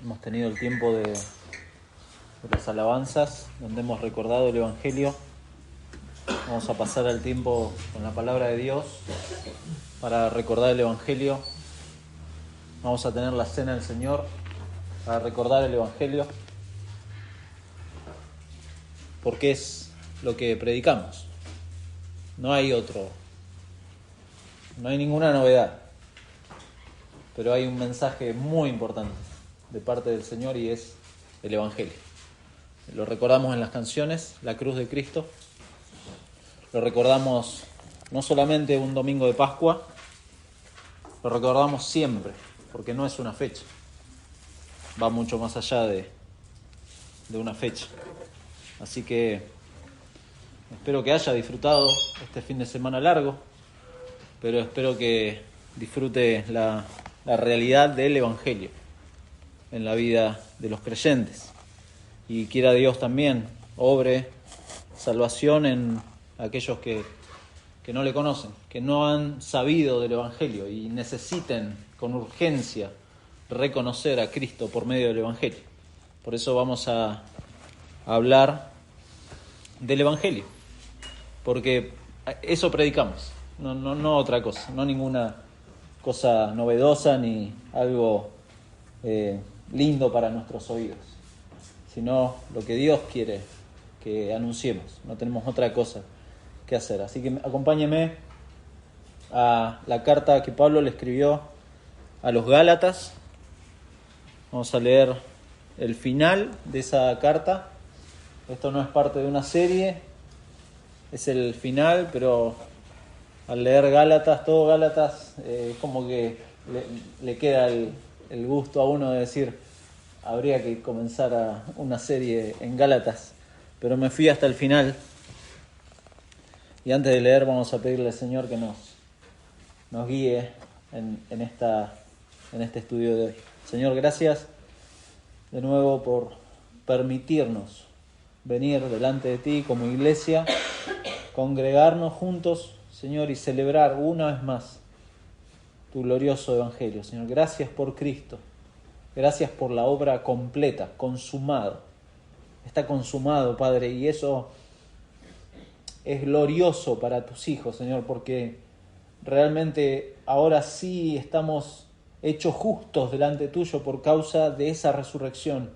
Hemos tenido el tiempo de las alabanzas, donde hemos recordado el Evangelio. Vamos a pasar al tiempo con la palabra de Dios para recordar el Evangelio. Vamos a tener la cena del Señor para recordar el Evangelio, porque es lo que predicamos. No hay ninguna novedad, pero hay un mensaje muy importante de parte del Señor y es el Evangelio. Lo recordamos en las canciones, la cruz de Cristo. Lo recordamos no solamente un domingo de Pascua, lo recordamos siempre, porque no es una fecha. Va mucho más allá de una fecha. Así que espero que haya disfrutado este fin de semana largo, pero espero que disfrute la realidad del Evangelio en la vida de los creyentes. Y quiera Dios también obre salvación en aquellos que no le conocen, que no han sabido del Evangelio y necesiten con urgencia reconocer a Cristo por medio del Evangelio. Por eso vamos a hablar del Evangelio, porque eso predicamos, no otra cosa, no ninguna cosa novedosa ni algo lindo para nuestros oídos, sino lo que Dios quiere que anunciemos. No tenemos otra cosa que hacer. Así que acompáñeme a la carta que Pablo le escribió a los Gálatas. Vamos a leer el final de esa carta. Esto no es parte de una serie, es el final, pero al leer Gálatas, todo Gálatas, como que le queda el gusto a uno de decir, habría que comenzar una serie en Gálatas, pero me fui hasta el final. Y antes de leer vamos a pedirle al Señor que nos guíe en este estudio de hoy. Señor, gracias de nuevo por permitirnos venir delante de ti como iglesia, congregarnos juntos, Señor, y celebrar una vez más tu glorioso Evangelio. Señor, gracias por Cristo, gracias por la obra completa, consumado. Está consumado, Padre, y eso es glorioso para tus hijos, Señor, porque realmente ahora sí estamos hechos justos delante tuyo por causa de esa resurrección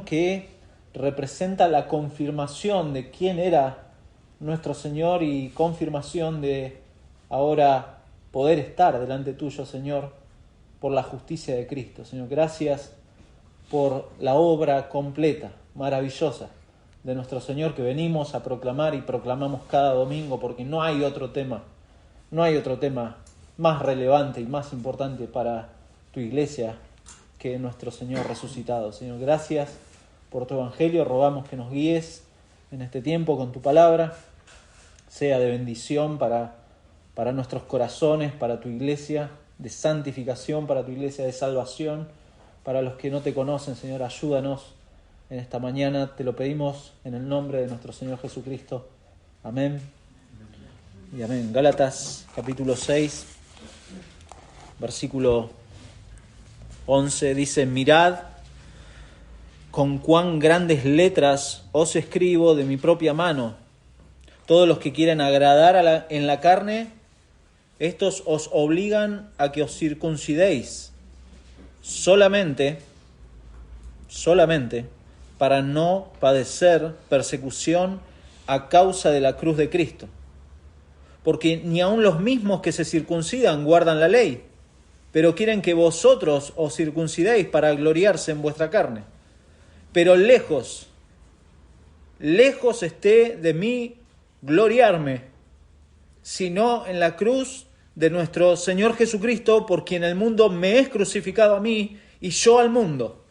que representa la confirmación de quién era nuestro Señor y confirmación de ahora poder estar delante tuyo, Señor, por la justicia de Cristo. Señor, gracias por la obra completa, maravillosa de nuestro Señor que venimos a proclamar y proclamamos cada domingo, porque no hay otro tema más relevante y más importante para tu iglesia que nuestro Señor resucitado. Señor, gracias por tu Evangelio. Rogamos que nos guíes en este tiempo con tu palabra, sea de bendición para nuestros corazones, para tu iglesia, de santificación, para tu iglesia, de salvación. Para los que no te conocen, Señor, ayúdanos en esta mañana. Te lo pedimos en el nombre de nuestro Señor Jesucristo. Amén y amén. Gálatas capítulo 6, versículo 11 dice: mirad con cuán grandes letras os escribo de mi propia mano. Todos los que quieren agradar en la carne, estos os obligan a que os circuncidéis, solamente para no padecer persecución a causa de la cruz de Cristo. Porque ni aun los mismos que se circuncidan guardan la ley, pero quieren que vosotros os circuncidéis para gloriarse en vuestra carne. Pero lejos esté de mí gloriarme, sino en la cruz de nuestro Señor Jesucristo, por quien el mundo me es crucificado a mí y yo al mundo.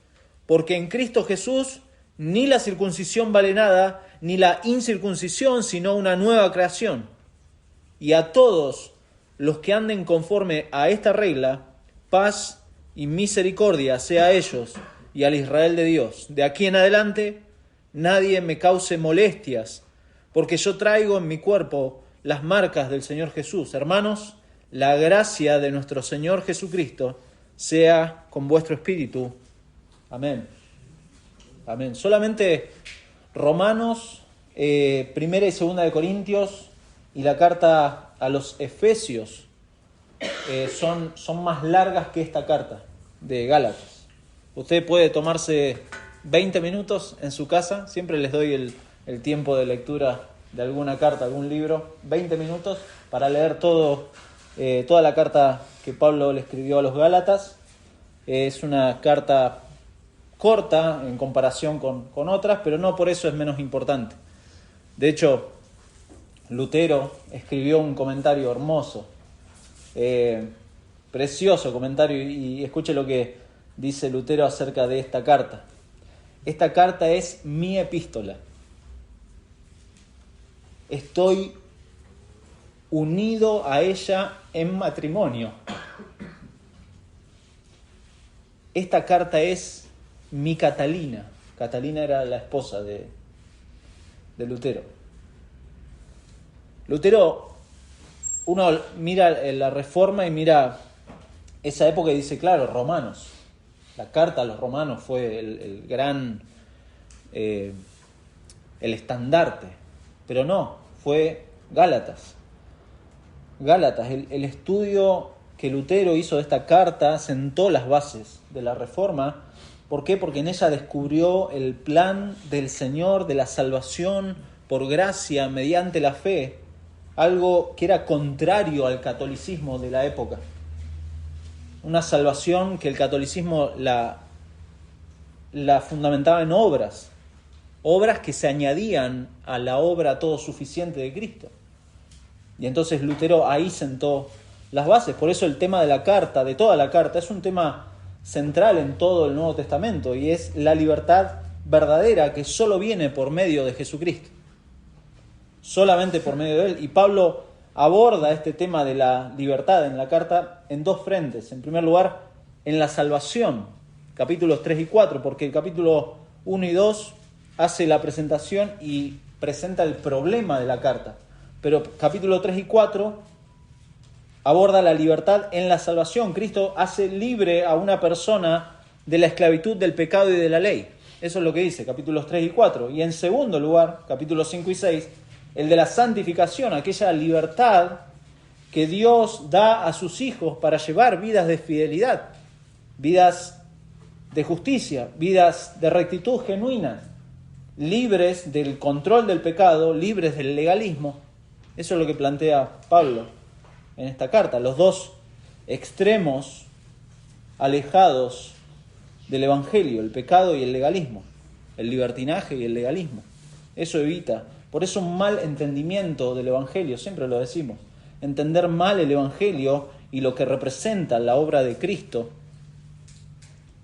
Porque en Cristo Jesús ni la circuncisión vale nada, ni la incircuncisión, sino una nueva creación. Y a todos los que anden conforme a esta regla, paz y misericordia sea a ellos y al Israel de Dios. De aquí en adelante nadie me cause molestias, porque yo traigo en mi cuerpo las marcas del Señor Jesús. Hermanos, la gracia de nuestro Señor Jesucristo sea con vuestro espíritu. Amén. Amén. Solamente Romanos, primera y segunda de Corintios y la carta a los Efesios son más largas que esta carta de Gálatas. Usted puede tomarse 20 minutos en su casa, siempre les doy el tiempo de lectura de alguna carta, algún libro, 20 minutos para leer toda la carta que Pablo le escribió a los Gálatas. Es una carta corta en comparación con otras, pero no por eso es menos importante. De hecho, Lutero escribió un comentario hermoso, precioso comentario, y escuche lo que dice Lutero acerca de esta carta. Esta carta es mi epístola. Estoy unido a ella en matrimonio. Esta carta es mi Catalina. Catalina era la esposa de Lutero. Lutero, uno mira la Reforma y mira esa época y dice, claro, Romanos. La carta a los romanos fue el gran, el estandarte. Pero no, fue Gálatas. Gálatas, el estudio que Lutero hizo de esta carta sentó las bases de la Reforma. ¿Por qué? Porque en ella descubrió el plan del Señor de la salvación por gracia mediante la fe, algo que era contrario al catolicismo de la época. Una salvación que el catolicismo la fundamentaba en obras que se añadían a la obra todo suficiente de Cristo. Y entonces Lutero ahí sentó las bases. Por eso el tema de la carta, de toda la carta, es un tema central en todo el Nuevo Testamento, y es la libertad verdadera que solo viene por medio de Jesucristo. Solamente por medio de Él. Y Pablo aborda este tema de la libertad en la carta en dos frentes. En primer lugar, en la salvación, capítulos 3 y 4, porque el capítulo 1 y 2 hace la presentación y presenta el problema de la carta. Pero capítulo 3 y 4 aborda la libertad en la salvación. Cristo hace libre a una persona de la esclavitud del pecado y de la ley. Eso es lo que dice capítulos 3 y 4. Y en segundo lugar, capítulos 5 y 6, el de la santificación, aquella libertad que Dios da a sus hijos para llevar vidas de fidelidad, vidas de justicia, vidas de rectitud genuina, libres del control del pecado, libres del legalismo. Eso es lo que plantea Pablo en esta carta. Los dos extremos alejados del Evangelio, el pecado y el legalismo, el libertinaje y el legalismo. Eso evita. Por eso un mal entendimiento del Evangelio, siempre lo decimos, entender mal el Evangelio y lo que representa la obra de Cristo,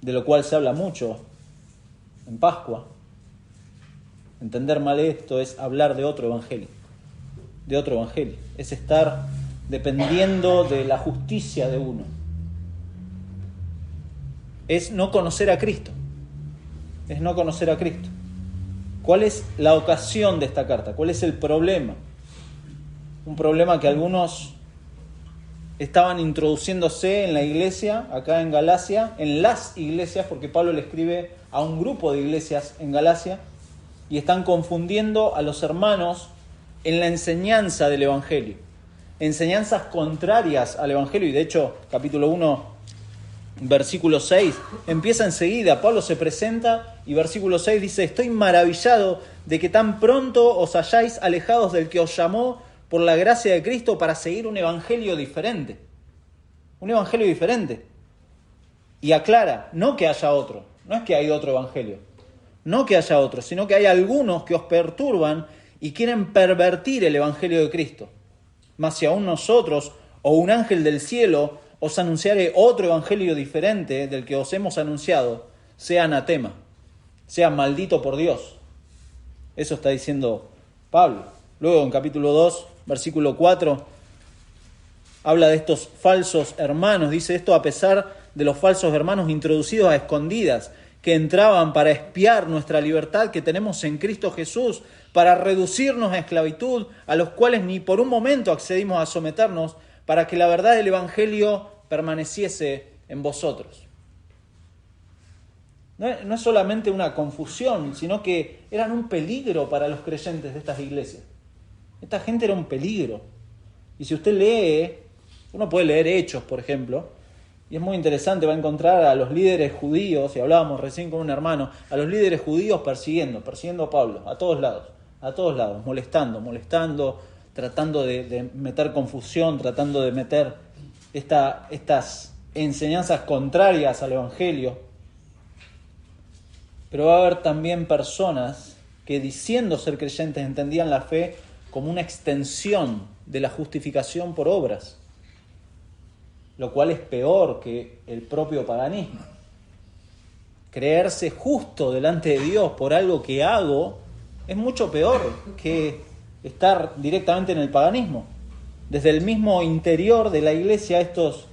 de lo cual se habla mucho en Pascua. Entender mal esto es hablar de otro Evangelio, es estar dependiendo de la justicia de uno, es no conocer a Cristo, ¿Cuál es la ocasión de esta carta? ¿Cuál es el problema? Un problema que algunos estaban introduciéndose en la iglesia, acá en Galacia, en las iglesias, porque Pablo le escribe a un grupo de iglesias en Galacia, y están confundiendo a los hermanos en la enseñanza del Evangelio. Enseñanzas contrarias al Evangelio, y de hecho, capítulo 1, versículo 6, empieza enseguida. Pablo se presenta y versículo 6 dice: estoy maravillado de que tan pronto os hayáis alejados del que os llamó por la gracia de Cristo para seguir un evangelio diferente. Un evangelio diferente. Y aclara, no que haya otro, no es que hay otro evangelio, no que haya otro, sino que hay algunos que os perturban y quieren pervertir el evangelio de Cristo. Mas si aún nosotros o un ángel del cielo os anunciare otro evangelio diferente del que os hemos anunciado, sea anatema, sea maldito por Dios. Eso está diciendo Pablo. Luego en capítulo 2, versículo 4, habla de estos falsos hermanos. Dice esto a pesar de los falsos hermanos introducidos a escondidas, que entraban para espiar nuestra libertad que tenemos en Cristo Jesús, para reducirnos a esclavitud, a los cuales ni por un momento accedimos a someternos, para que la verdad del Evangelio permaneciese en vosotros. no es solamente una confusión, sino que eran un peligro para los creyentes de estas iglesias. Esta gente era un peligro. Y si usted lee, uno puede leer Hechos, por ejemplo, y es muy interesante, va a encontrar a los líderes judíos, y hablábamos recién con un hermano, a los líderes judíos persiguiendo a Pablo, a todos lados, molestando, tratando de meter confusión, tratando de meter estas enseñanzas contrarias al Evangelio. Pero va a haber también personas que, diciendo ser creyentes, entendían la fe como una extensión de la justificación por obras, lo cual es peor que el propio paganismo. Creerse justo delante de Dios por algo que hago es mucho peor que estar directamente en el paganismo. Desde el mismo interior de la iglesia, estos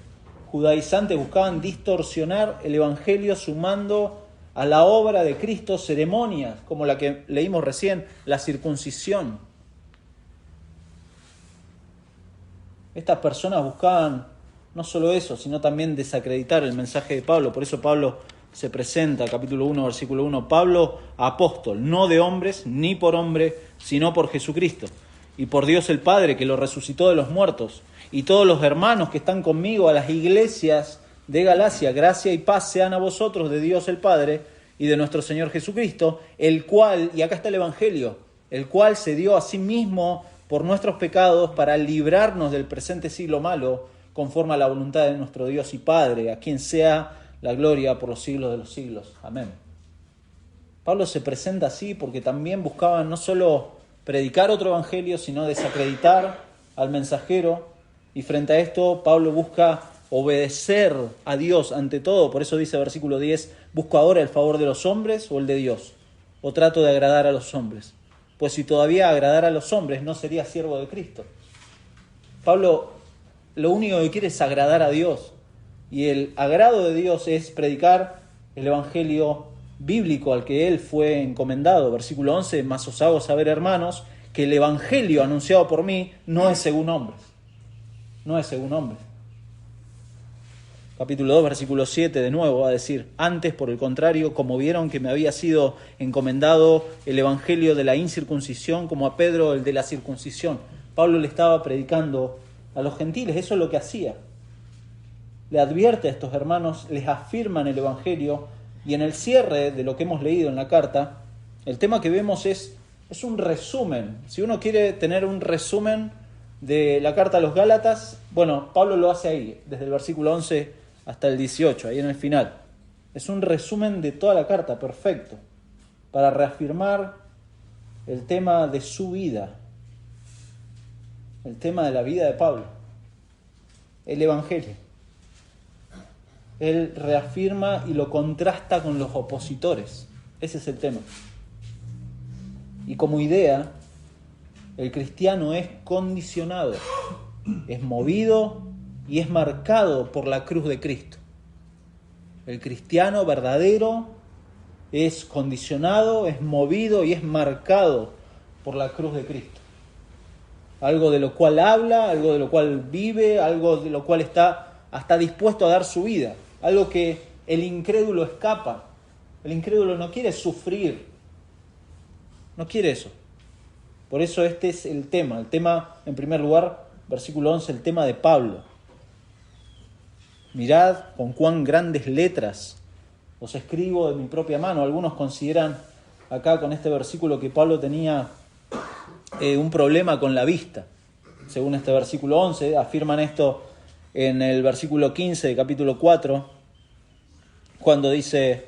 judaizantes buscaban distorsionar el Evangelio sumando a la obra de Cristo ceremonias, como la que leímos recién, la circuncisión. Estas personas buscaban no solo eso, sino también desacreditar el mensaje de Pablo. Por eso Pablo se presenta, capítulo 1, versículo 1, Pablo, apóstol, no de hombres, ni por hombre, sino por Jesucristo, y por Dios el Padre, que lo resucitó de los muertos, y todos los hermanos que están conmigo a las iglesias de Galacia, gracia y paz sean a vosotros de Dios el Padre y de nuestro Señor Jesucristo, el cual, y acá está el Evangelio, el cual se dio a sí mismo por nuestros pecados para librarnos del presente siglo malo, conforme a la voluntad de nuestro Dios y Padre, a quien sea la gloria por los siglos de los siglos. Amén. Pablo se presenta así porque también buscaba no solo predicar otro evangelio, sino desacreditar al mensajero, y frente a esto Pablo busca obedecer a Dios ante todo. Por eso dice versículo 10, ¿busco ahora el favor de los hombres o el de Dios? ¿O trato de agradar a los hombres? Pues si todavía agradara a los hombres, no sería siervo de Cristo. Pablo lo único que quiere es agradar a Dios. Y el agrado de Dios es predicar el evangelio bíblico al que él fue encomendado. Versículo 11, mas os hago saber, hermanos, que el evangelio anunciado por mí no es según hombres. No es según hombres. Capítulo 2, versículo 7, de nuevo va a decir, antes, por el contrario, como vieron que me había sido encomendado el evangelio de la incircuncisión, como a Pedro el de la circuncisión. Pablo le estaba predicando a los gentiles, eso es lo que hacía. Le advierte a estos hermanos, les afirman el evangelio, y en el cierre de lo que hemos leído en la carta, el tema que vemos es un resumen. Si uno quiere tener un resumen de la carta a los Gálatas, bueno, Pablo lo hace ahí, desde el versículo 11 hasta el 18, ahí en el final. Es un resumen de toda la carta, perfecto, para reafirmar el tema de su vida, el tema de la vida de Pablo, el evangelio. Él reafirma y lo contrasta con los opositores. Ese es el tema. Y como idea, el cristiano es condicionado, es movido y es marcado por la cruz de Cristo. El cristiano verdadero es condicionado, es movido y es marcado por la cruz de Cristo. Algo de lo cual habla, algo de lo cual vive, algo de lo cual está hasta dispuesto a dar su vida. Algo que el incrédulo escapa. El incrédulo no quiere sufrir. No quiere eso. Por eso este es el tema. El tema, en primer lugar, versículo 11, el tema de Pablo. Mirad con cuán grandes letras os escribo de mi propia mano. Algunos consideran acá con este versículo que Pablo tenía un problema con la vista. Según este versículo 11, afirman esto en el versículo 15 de capítulo 4, cuando dice,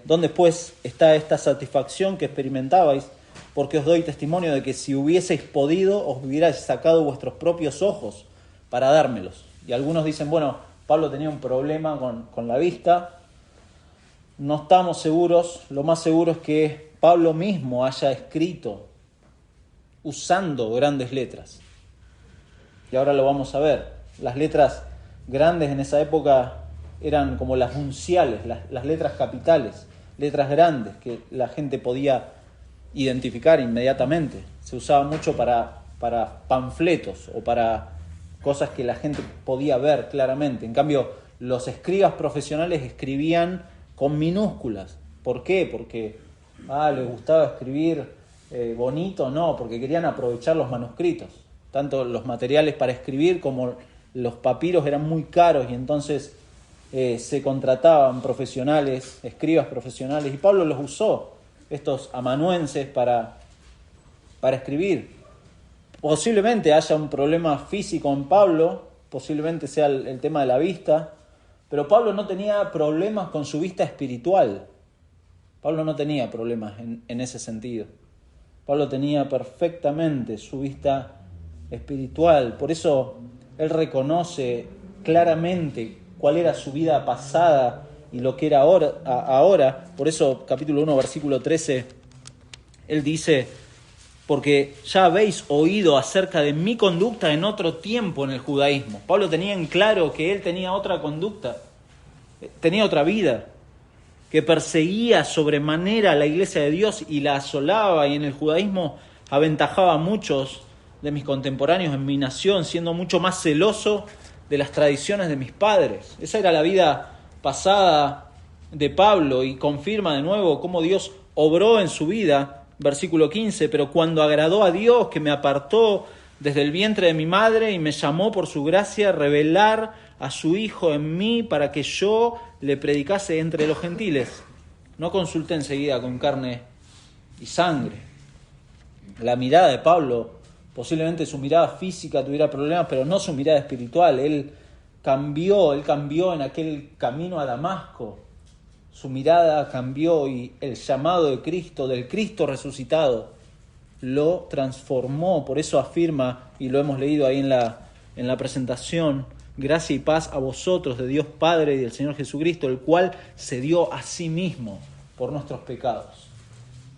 ¿dónde pues está esta satisfacción que experimentabais? Porque os doy testimonio de que si hubieseis podido, os hubierais sacado vuestros propios ojos para dármelos. Y algunos dicen, bueno, Pablo tenía un problema con la vista. No estamos seguros. Lo más seguro es que Pablo mismo haya escrito usando grandes letras. Y ahora lo vamos a ver. Las letras grandes en esa época eran como las unciales, las letras capitales, letras grandes que la gente podía identificar inmediatamente. Se usaba mucho para panfletos o para cosas que la gente podía ver claramente. En cambio, los escribas profesionales escribían con minúsculas. ¿Por qué? Porque les gustaba escribir bonito, no, porque querían aprovechar los manuscritos. Tanto los materiales para escribir como los papiros eran muy caros y entonces se contrataban profesionales, escribas profesionales, y Pablo los usó, estos amanuenses, para escribir. Posiblemente haya un problema físico en Pablo, posiblemente sea el tema de la vista, pero Pablo no tenía problemas con su vista espiritual. Pablo no tenía problemas en ese sentido. Pablo tenía perfectamente su vista espiritual. Por eso él reconoce claramente cuál era su vida pasada y lo que era ahora. Por eso, capítulo 1, versículo 13, él dice: porque ya habéis oído acerca de mi conducta en otro tiempo en el judaísmo. Pablo tenía en claro que él tenía otra conducta, tenía otra vida, que perseguía sobremanera a la iglesia de Dios y la asolaba, y en el judaísmo aventajaba a muchos de mis contemporáneos en mi nación, siendo mucho más celoso de las tradiciones de mis padres. Esa era la vida pasada de Pablo, y confirma de nuevo cómo Dios obró en su vida. Versículo 15, pero cuando agradó a Dios, que me apartó desde el vientre de mi madre y me llamó por su gracia a revelar a su Hijo en mí para que yo le predicase entre los gentiles. No consulté enseguida con carne y sangre. La mirada de Pablo, posiblemente su mirada física tuviera problemas, pero no su mirada espiritual. Él cambió en aquel camino a Damasco. Su mirada cambió y el llamado de Cristo, del Cristo resucitado, lo transformó. Por eso afirma, y lo hemos leído ahí en la presentación: gracia y paz a vosotros de Dios Padre y del Señor Jesucristo, el cual se dio a sí mismo por nuestros pecados.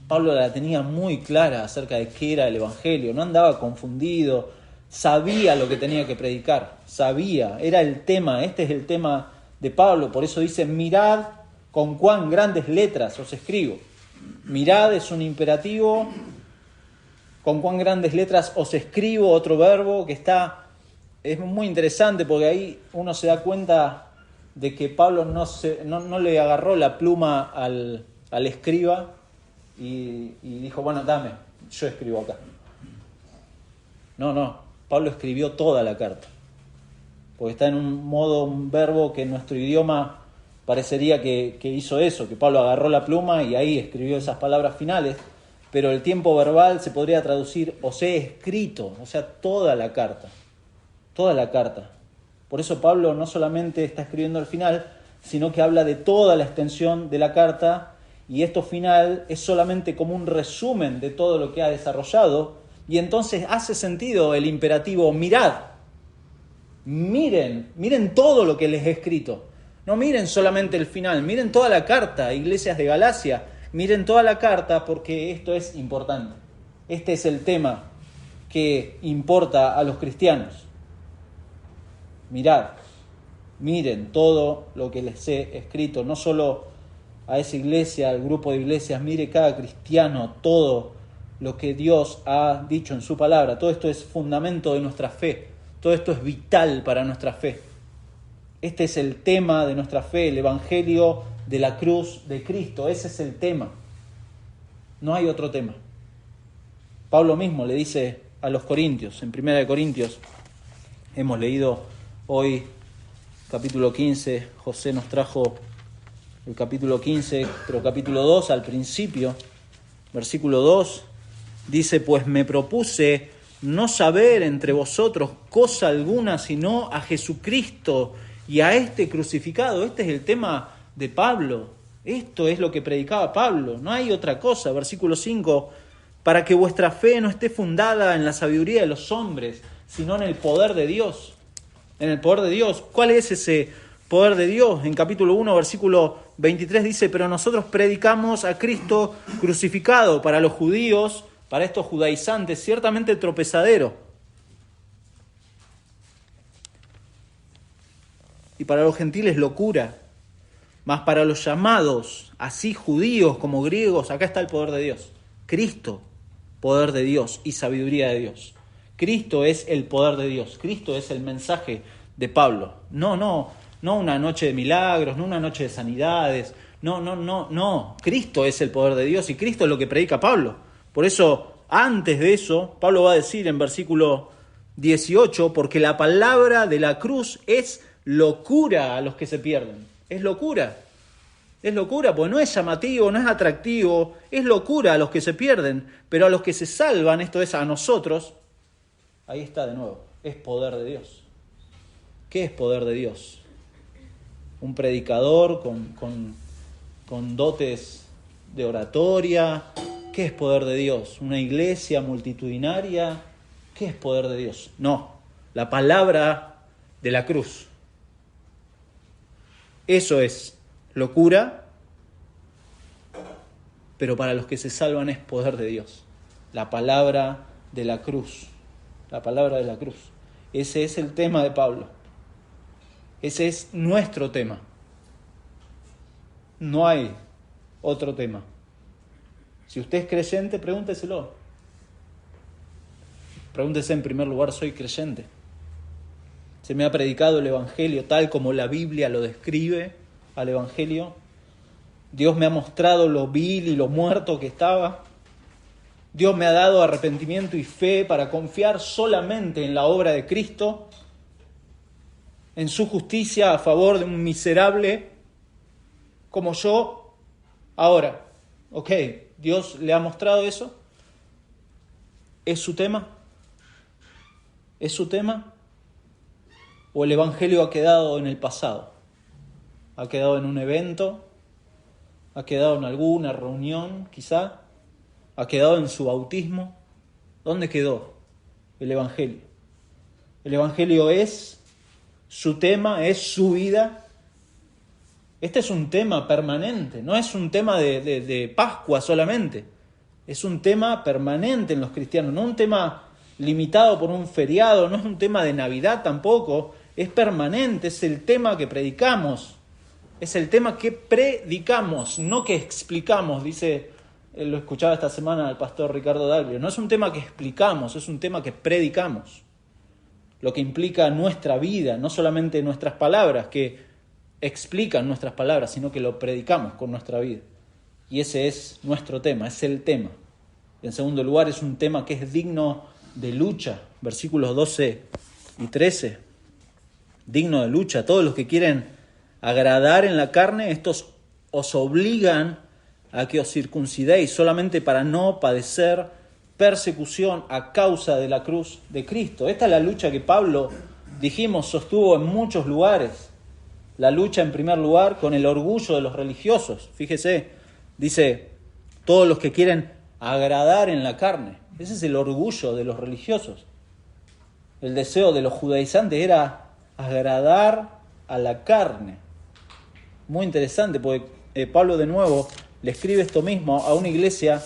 Pablo la tenía muy clara acerca de qué era el Evangelio, no andaba confundido, sabía lo que tenía que predicar, sabía, era el tema, este es el tema de Pablo. Por eso dice: mirad con cuán grandes letras os escribo. Mirad es un imperativo, con cuán grandes letras os escribo, otro verbo que es muy interesante, porque ahí uno se da cuenta de que Pablo no le agarró la pluma al escriba y dijo: bueno, dame, yo escribo acá. No, Pablo escribió toda la carta, porque está en un verbo que en nuestro idioma parecería que hizo eso, que Pablo agarró la pluma y ahí escribió esas palabras finales, pero el tiempo verbal se podría traducir: os he escrito, o sea, toda la carta. Por eso Pablo no solamente está escribiendo el final, sino que habla de toda la extensión de la carta, y esto final es solamente como un resumen de todo lo que ha desarrollado, y entonces hace sentido el imperativo: mirad, miren todo lo que les he escrito. No miren solamente el final, miren toda la carta, iglesias de Galacia, miren toda la carta, porque esto es importante. Este es el tema que importa a los cristianos. Mirad, miren todo lo que les he escrito, no solo a esa iglesia, al grupo de iglesias, mire cada cristiano todo lo que Dios ha dicho en su palabra. Todo esto es fundamento de nuestra fe, todo esto es vital para nuestra fe. Este es el tema de nuestra fe, el Evangelio de la cruz de Cristo. Ese es el tema. No hay otro tema. Pablo mismo le dice a los corintios, en 1 Corintios, hemos leído hoy capítulo 15, José nos trajo el capítulo 15, pero capítulo 2 al principio, versículo 2, dice: pues me propuse no saber entre vosotros cosa alguna sino a Jesucristo y a este crucificado. Este es el tema de Pablo. Esto es lo que predicaba Pablo. No hay otra cosa. Versículo 5. Para que vuestra fe no esté fundada en la sabiduría de los hombres, sino en el poder de Dios. En el poder de Dios. ¿Cuál es ese poder de Dios? En capítulo 1, versículo 23 dice: pero nosotros predicamos a Cristo crucificado, para los judíos, para estos judaizantes, ciertamente tropezadero, y para los gentiles locura, mas para los llamados, así judíos como griegos, acá está el poder de Dios. Cristo, poder de Dios y sabiduría de Dios. Cristo es el poder de Dios. Cristo es el mensaje de Pablo. No no una noche de milagros, no una noche de sanidades. No. Cristo es el poder de Dios y Cristo es lo que predica Pablo. Por eso, antes de eso, Pablo va a decir en versículo 18, porque la palabra de la cruz es locura a los que se pierden. Es locura. Es locura, porque no es llamativo, no es atractivo, es locura a los que se pierden, pero a los que se salvan, esto es a nosotros, ahí está de nuevo, es poder de Dios. ¿Qué es poder de Dios? Un predicador con dotes de oratoria. ¿Qué es poder de Dios? ¿Una iglesia multitudinaria? ¿Qué es poder de Dios? No, la palabra de la cruz. Eso es locura, pero para los que se salvan es poder de Dios. La palabra de la cruz. La palabra de la cruz. Ese es el tema de Pablo. Ese es nuestro tema. No hay otro tema. Si usted es creyente, pregúnteselo. Pregúntese en primer lugar, ¿soy creyente? ¿Se me ha predicado el Evangelio tal como la Biblia lo describe al Evangelio? ¿Dios me ha mostrado lo vil y lo muerto que estaba? ¿Dios me ha dado arrepentimiento y fe para confiar solamente en la obra de Cristo? ¿En su justicia a favor de un miserable como yo? Ahora, ok, ¿Dios le ha mostrado eso? ¿Es su tema? ¿Es su tema? ¿O el Evangelio ha quedado en el pasado? ¿Ha quedado en un evento? ¿Ha quedado en alguna reunión, quizá? ¿Ha quedado en su bautismo? ¿Dónde quedó el Evangelio? El Evangelio es su tema, es su vida. Este es un tema permanente, no es un tema de Pascua solamente. Es un tema permanente en los cristianos, no un tema limitado por un feriado, no es un tema de Navidad tampoco. Es permanente, es el tema que predicamos. Es el tema que predicamos, no que explicamos, dice, lo escuchaba esta semana el pastor Ricardo Daglio. No es un tema que explicamos, es un tema que predicamos. Lo que implica nuestra vida, no solamente nuestras palabras que explican nuestras palabras, sino que lo predicamos con nuestra vida. Y ese es nuestro tema, es el tema. En segundo lugar, es un tema que es digno de lucha. Versículos 12 y 13. Digno de lucha. Todos los que quieren agradar en la carne, estos os obligan a que os circuncidéis solamente para no padecer persecución a causa de la cruz de Cristo. Esta es la lucha que Pablo, dijimos, sostuvo en muchos lugares. La lucha en primer lugar con el orgullo de los religiosos. Fíjese, dice, todos los que quieren agradar en la carne. Ese es el orgullo de los religiosos. El deseo de los judaizantes era agradar a la carne. Muy interesante, porque Pablo de nuevo le escribe esto mismo a una iglesia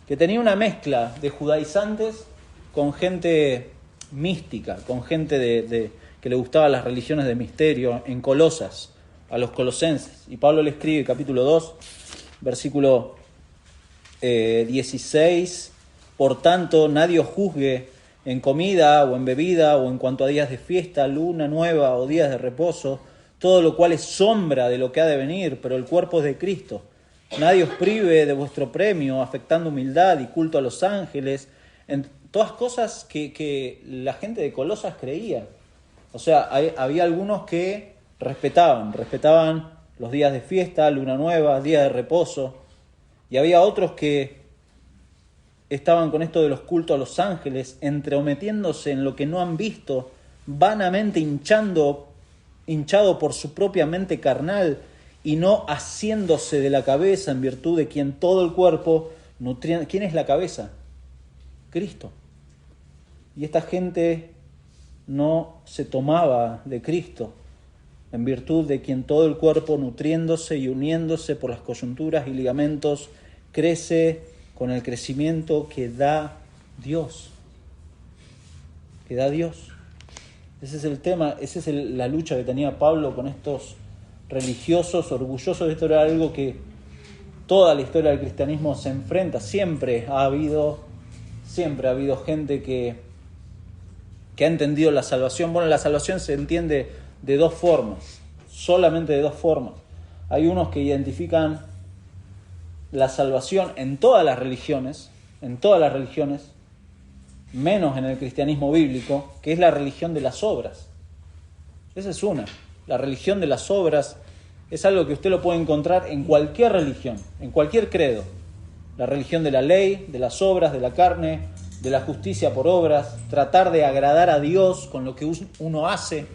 que tenía una mezcla de judaizantes con gente mística, con gente que le gustaban las religiones de misterio, en Colosas, a los colosenses. Y Pablo le escribe, capítulo 2, versículo 16, por tanto, nadie os juzgue en comida o en bebida o en cuanto a días de fiesta, luna nueva o días de reposo, todo lo cual es sombra de lo que ha de venir, pero el cuerpo es de Cristo. Nadie os prive de vuestro premio, afectando humildad y culto a los ángeles, en todas cosas que la gente de Colosas creía. O sea, había algunos que respetaban los días de fiesta, luna nueva, días de reposo, y había otros que estaban con esto de los cultos a los ángeles, entremetiéndose en lo que no han visto, vanamente hinchado por su propia mente carnal y no haciéndose de la cabeza en virtud de quien todo el cuerpo nutriendo. ¿Quién es la cabeza? Cristo. Y esta gente no se tomaba de Cristo en virtud de quien todo el cuerpo nutriéndose y uniéndose por las coyunturas y ligamentos crece con el crecimiento que da Dios. Que da Dios. Ese es el tema, esa es la lucha que tenía Pablo con estos religiosos, orgullosos. Esto era algo que toda la historia del cristianismo se enfrenta. Siempre ha habido gente que ha entendido la salvación. Bueno, la salvación se entiende de dos formas. solamente de dos formas. Hay unos que identifican la salvación en todas las religiones, menos en el cristianismo bíblico, que es la religión de las obras. Esa es una. La religión de las obras es algo que usted lo puede encontrar en cualquier religión, en cualquier credo. La religión de la ley, de las obras, de la carne, de la justicia por obras, tratar de agradar a Dios con lo que uno hace,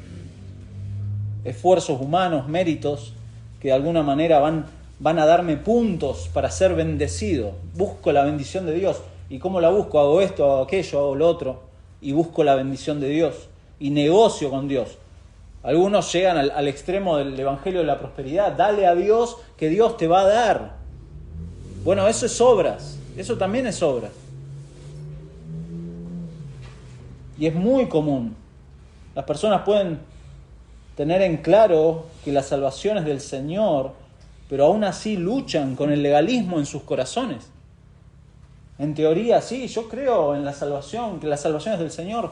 esfuerzos humanos, méritos, que de alguna manera van a darme puntos para ser bendecido. Busco la bendición de Dios. ¿Y cómo la busco? Hago esto, hago aquello, hago lo otro, y busco la bendición de Dios, y negocio con Dios. Algunos llegan al extremo del evangelio de la prosperidad. Dale a Dios que Dios te va a dar. Bueno, eso es obras. Eso también es obras. Y es muy común. Las personas pueden tener en claro que la salvación es del Señor, pero aún así luchan con el legalismo en sus corazones. En teoría, sí, yo creo en la salvación, que la salvación es del Señor,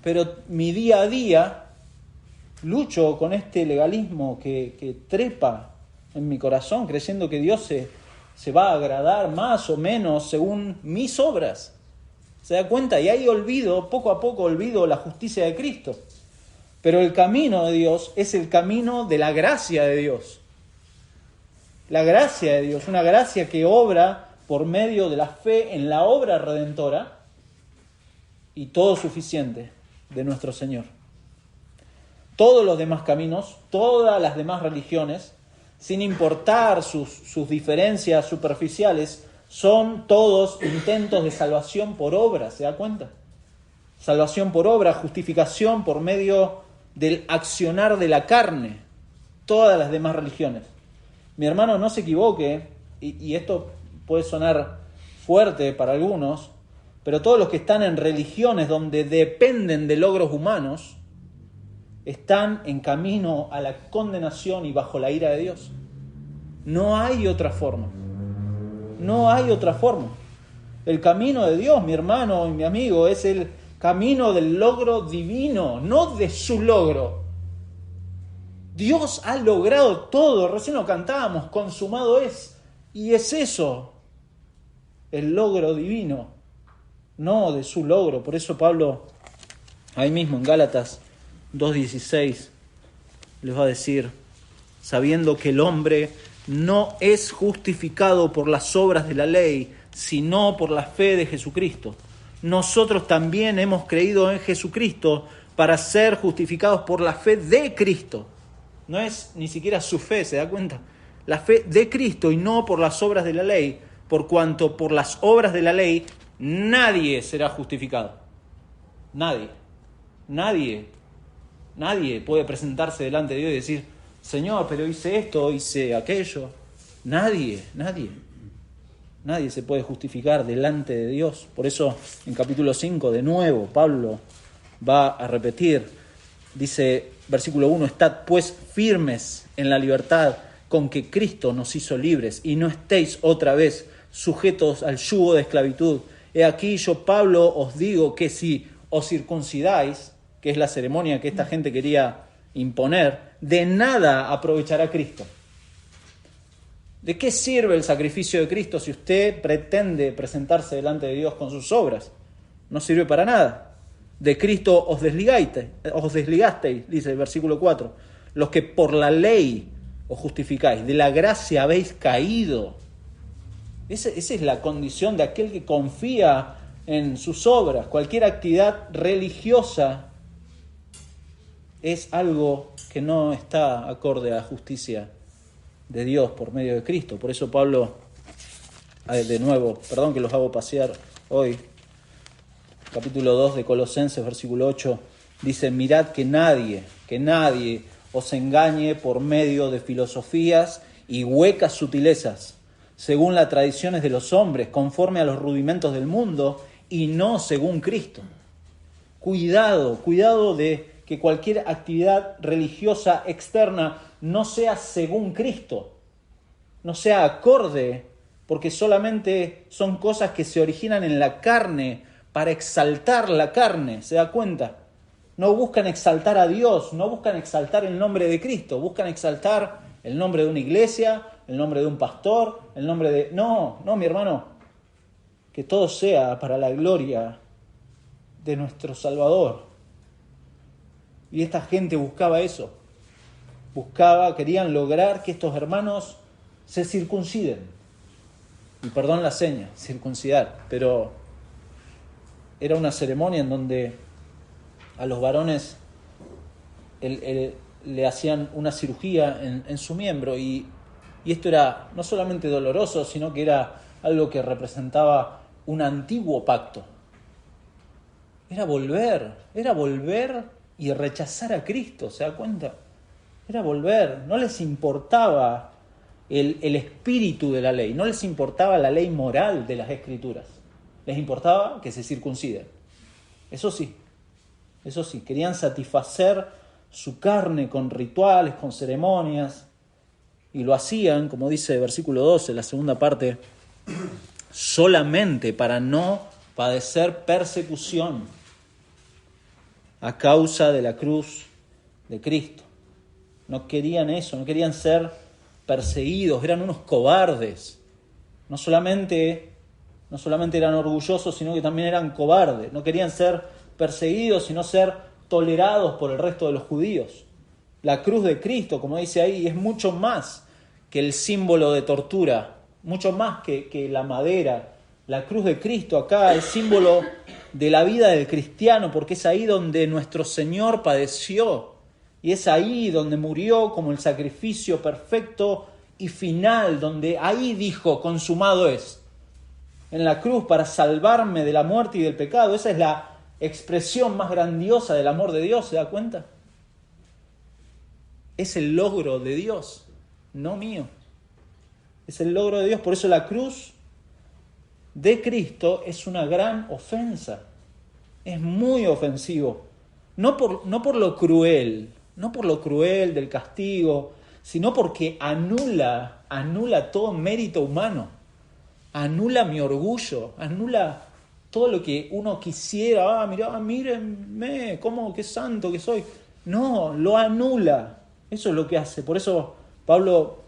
pero mi día a día lucho con este legalismo que trepa en mi corazón, creyendo que Dios se va a agradar más o menos según mis obras. ¿Se da cuenta? Y ahí poco a poco olvido la justicia de Cristo. Pero el camino de Dios es el camino de la gracia de Dios. La gracia de Dios, una gracia que obra por medio de la fe en la obra redentora y todo suficiente de nuestro Señor. Todos los demás caminos, todas las demás religiones, sin importar sus diferencias superficiales, son todos intentos de salvación por obra, ¿se da cuenta? Salvación por obra, justificación por medio del accionar de la carne, todas las demás religiones. Mi hermano, no se equivoque, y esto puede sonar fuerte para algunos, pero todos los que están en religiones donde dependen de logros humanos, están en camino a la condenación y bajo la ira de Dios. No hay otra forma. No hay otra forma. El camino de Dios, mi hermano y mi amigo, es el camino del logro divino, no de su logro. Dios ha logrado todo, recién lo cantábamos, consumado es. Y es eso, el logro divino, no de su logro. Por eso Pablo, ahí mismo en Gálatas 2:16, les va a decir, sabiendo que el hombre no es justificado por las obras de la ley, sino por la fe de Jesucristo. Nosotros también hemos creído en Jesucristo para ser justificados por la fe de Cristo. No es ni siquiera su fe, ¿se da cuenta? La fe de Cristo y no por las obras de la ley, por cuanto por las obras de la ley nadie será justificado. Nadie puede presentarse delante de Dios y decir, Señor, pero hice esto, hice aquello. Nadie se puede justificar delante de Dios. Por eso en capítulo 5, de nuevo, Pablo va a repetir, dice, versículo 1, estad pues firmes en la libertad con que Cristo nos hizo libres, y no estéis otra vez sujetos al yugo de esclavitud. He aquí yo, Pablo, os digo que si os circuncidáis, que es la ceremonia que esta gente quería imponer, de nada aprovechará Cristo. ¿De qué sirve el sacrificio de Cristo si usted pretende presentarse delante de Dios con sus obras? No sirve para nada. De Cristo os desligasteis, dice el versículo 4, los que por la ley os justificáis, de la gracia habéis caído. Esa es la condición de aquel que confía en sus obras. Cualquier actividad religiosa es algo que no está acorde a la justicia de Dios por medio de Cristo. Por eso Pablo, de nuevo, perdón que los hago pasear hoy, capítulo 2 de Colosenses, versículo 8, dice, mirad que nadie os engañe por medio de filosofías y huecas sutilezas, según las tradiciones de los hombres, conforme a los rudimentos del mundo, y no según Cristo. Cuidado de que cualquier actividad religiosa externa no sea según Cristo, no sea acorde, porque solamente son cosas que se originan en la carne para exaltar la carne, ¿se da cuenta? no buscan exaltar a Dios, no buscan exaltar el nombre de Cristo, buscan exaltar el nombre de una iglesia, el nombre de un pastor, el nombre de... No, mi hermano, que todo sea para la gloria de nuestro Salvador. Y esta gente buscaba eso, querían lograr que estos hermanos se circunciden. Y perdón la seña, circuncidar, pero era una ceremonia en donde a los varones le hacían una cirugía en su miembro y esto era no solamente doloroso, sino que era algo que representaba un antiguo pacto. Era volver y rechazar a Cristo, ¿se da cuenta? Era volver, no les importaba el espíritu de la ley, no les importaba la ley moral de las Escrituras, les importaba que se circunciden. Eso sí, querían satisfacer su carne con rituales, con ceremonias, y lo hacían, como dice el versículo 12, la segunda parte, solamente para no padecer persecución a causa de la cruz de Cristo. No querían eso, no querían ser perseguidos, eran unos cobardes. No solamente eran orgullosos, sino que también eran cobardes. No querían ser perseguidos, sino ser tolerados por el resto de los judíos. La cruz de Cristo, como dice ahí, es mucho más que el símbolo de tortura, mucho más que la madera. La cruz de Cristo acá es símbolo de la vida del cristiano, porque es ahí donde nuestro Señor padeció, y es ahí donde murió como el sacrificio perfecto y final, donde ahí dijo, consumado es. En la cruz para salvarme de la muerte y del pecado. Esa es la expresión más grandiosa del amor de Dios, ¿se da cuenta? Es el logro de Dios, no mío. Es el logro de Dios. Por eso la cruz de Cristo es una gran ofensa. Es muy ofensivo. No por lo cruel, no por lo cruel del castigo, sino porque anula todo mérito humano. Anula mi orgullo, anula todo lo que uno quisiera. Mírenme, qué santo que soy. No, lo anula. Eso es lo que hace. Por eso Pablo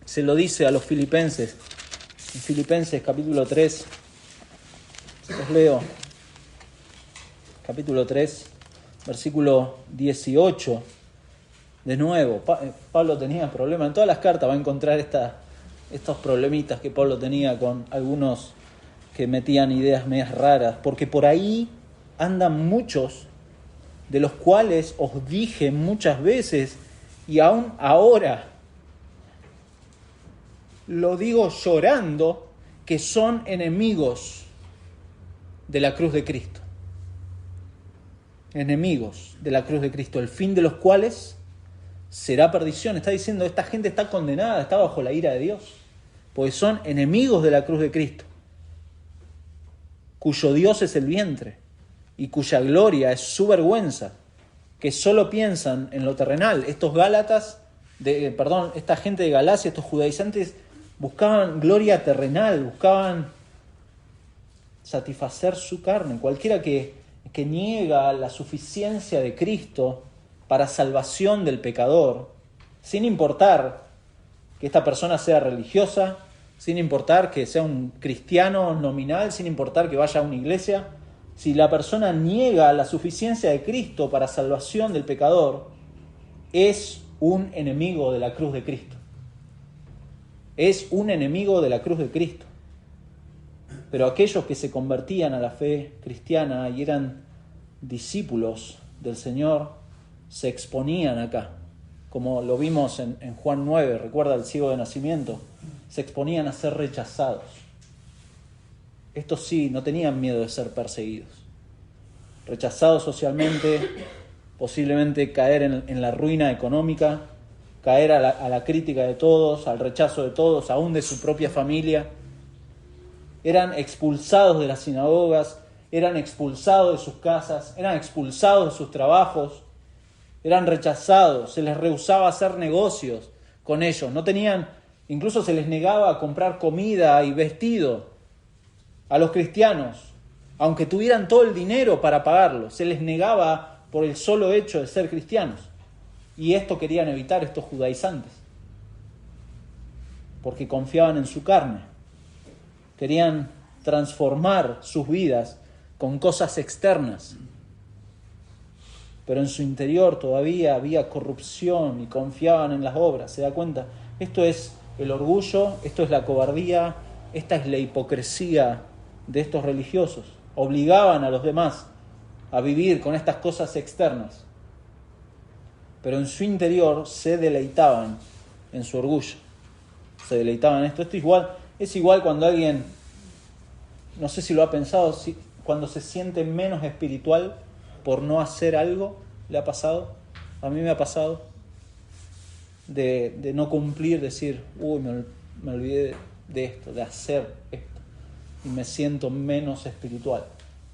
se lo dice a los filipenses. En Filipenses capítulo 3, os leo. Capítulo 3, versículo 18. De nuevo, Pablo tenía problemas. En todas las cartas va a encontrar estos problemitas que Pablo tenía con algunos que metían ideas medias raras, porque por ahí andan muchos, de los cuales os dije muchas veces, y aún ahora lo digo llorando, que son enemigos de la cruz de Cristo. Enemigos de la cruz de Cristo, el fin de los cuales será perdición. Está diciendo, esta gente está condenada, está bajo la ira de Dios, porque son enemigos de la cruz de Cristo, cuyo Dios es el vientre y cuya gloria es su vergüenza, que solo piensan en lo terrenal. Esta gente de Galacia, estos judaizantes, buscaban gloria terrenal, buscaban satisfacer su carne. Cualquiera que niega la suficiencia de Cristo para salvación del pecador, sin importar que esta persona sea religiosa, sin importar que sea un cristiano nominal, sin importar que vaya a una iglesia, si la persona niega la suficiencia de Cristo para salvación del pecador, es un enemigo de la cruz de Cristo. Es un enemigo de la cruz de Cristo. Pero aquellos que se convertían a la fe cristiana y eran discípulos del Señor, se exponían acá, como lo vimos en Juan 9, recuerda el ciego de nacimiento, se exponían a ser rechazados. Estos sí, no tenían miedo de ser perseguidos. Rechazados socialmente, posiblemente caer en la ruina económica, caer a la crítica de todos, al rechazo de todos, aún de su propia familia. Eran expulsados de las sinagogas, eran expulsados de sus casas, eran expulsados de sus trabajos, eran rechazados, se les rehusaba hacer negocios con ellos, no tenían, incluso se les negaba a comprar comida y vestido a los cristianos, aunque tuvieran todo el dinero para pagarlo, se les negaba por el solo hecho de ser cristianos. Y esto querían evitar estos judaizantes, porque confiaban en su carne. Querían transformar sus vidas con cosas externas, pero en su interior todavía había corrupción y confiaban en las obras. ¿Se da cuenta? Esto es el orgullo, esto es la cobardía, esta es la hipocresía de estos religiosos. Obligaban a los demás a vivir con estas cosas externas, pero en su interior se deleitaban en su orgullo, se deleitaban en esto. Es igual cuando alguien, no sé si lo ha pensado, cuando se siente menos espiritual por no hacer algo. ¿Le ha pasado? A mí me ha pasado de no cumplir, decir, me olvidé de esto, de hacer esto, y me siento menos espiritual.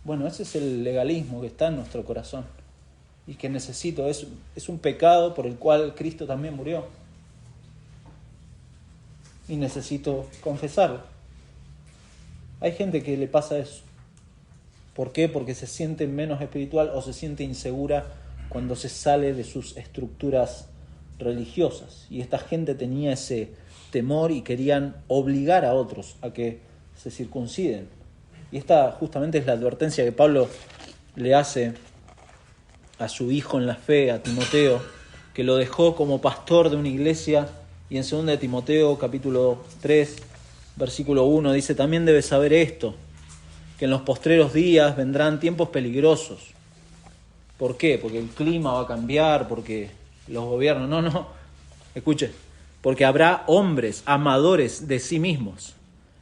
Bueno, ese es el legalismo que está en nuestro corazón y que necesito, es un pecado por el cual Cristo también murió y necesito confesarlo. Hay gente que le pasa eso. ¿Por qué? Porque se siente menos espiritual o se siente insegura cuando se sale de sus estructuras religiosas. Y esta gente tenía ese temor y querían obligar a otros a que se circunciden. Y esta justamente es la advertencia que Pablo le hace a su hijo en la fe, a Timoteo, que lo dejó como pastor de una iglesia. Y en 2 de Timoteo, capítulo 3, versículo 1, dice: también debes saber esto, que en los postreros días vendrán tiempos peligrosos. ¿Por qué? Porque el clima va a cambiar, porque los gobiernos... No, escuche. Porque habrá hombres amadores de sí mismos,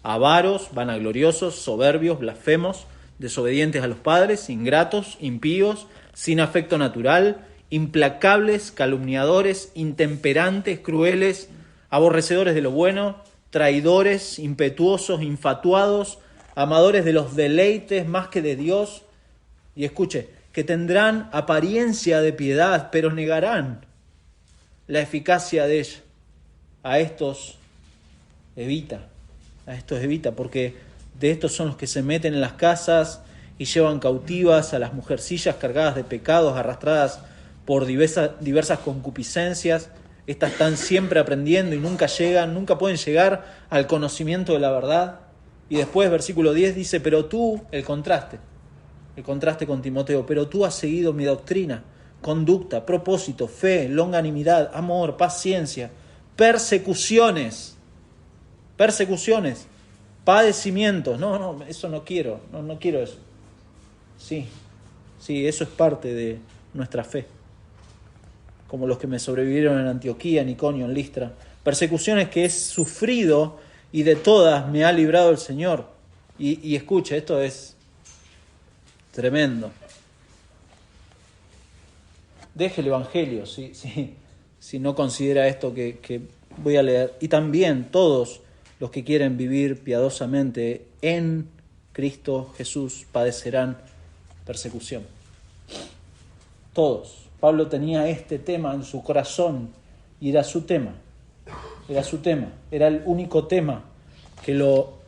avaros, vanagloriosos, soberbios, blasfemos, desobedientes a los padres, ingratos, impíos, sin afecto natural, implacables, calumniadores, intemperantes, crueles, aborrecedores de lo bueno, traidores, impetuosos, infatuados, amadores de los deleites más que de Dios. Y escuche, que tendrán apariencia de piedad, pero negarán la eficacia de ella. A estos evita, porque de estos son los que se meten en las casas y llevan cautivas a las mujercillas cargadas de pecados, arrastradas por diversas concupiscencias. Estas están siempre aprendiendo y nunca pueden llegar al conocimiento de la verdad. Y después, versículo 10 dice: pero tú, el contraste con Timoteo, pero tú has seguido mi doctrina, conducta, propósito, fe, longanimidad, amor, paciencia, persecuciones, padecimientos. No, eso no quiero, no quiero eso. Sí, eso es parte de nuestra fe. Como los que me sobrevivieron en Antioquía, en Iconio, en Listra. Persecuciones que he sufrido y de todas me ha librado el Señor. Y escuche, esto es tremendo. Deje el Evangelio, si no considera esto que voy a leer. Y también todos los que quieren vivir piadosamente en Cristo Jesús padecerán persecución. Todos. Pablo tenía este tema en su corazón y era su tema. Era el único tema que lo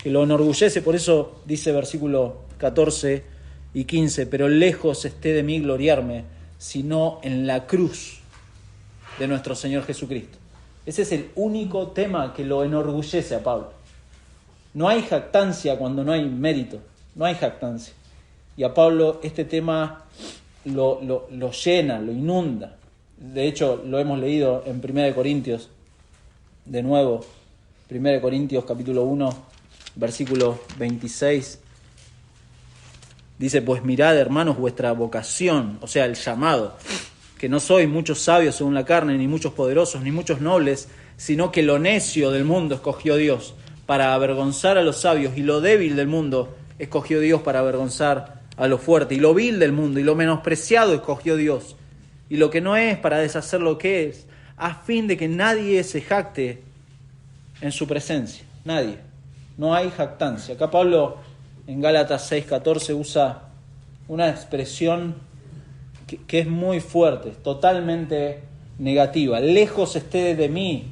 enorgullece. Por eso dice versículo 14 y 15: pero lejos esté de mí gloriarme, sino en la cruz de nuestro Señor Jesucristo. Ese es el único tema que lo enorgullece a Pablo. No hay jactancia cuando no hay mérito, no hay jactancia. Y a Pablo este tema lo llena, lo inunda. De hecho, lo hemos leído en 1 Corintios, de nuevo, 1 Corintios capítulo 1, versículo 26. Dice: pues mirad, hermanos, vuestra vocación, o sea, el llamado, que no sois muchos sabios según la carne, ni muchos poderosos, ni muchos nobles, sino que lo necio del mundo escogió Dios para avergonzar a los sabios, y lo débil del mundo escogió Dios para avergonzar a lo fuerte, y lo vil del mundo y lo menospreciado escogió Dios, y lo que no es para deshacer lo que es, a fin de que nadie se jacte en su presencia. Nadie. No hay jactancia. Acá Pablo en Gálatas 6:14 usa una expresión que es muy fuerte, totalmente negativa. Lejos esté de mí.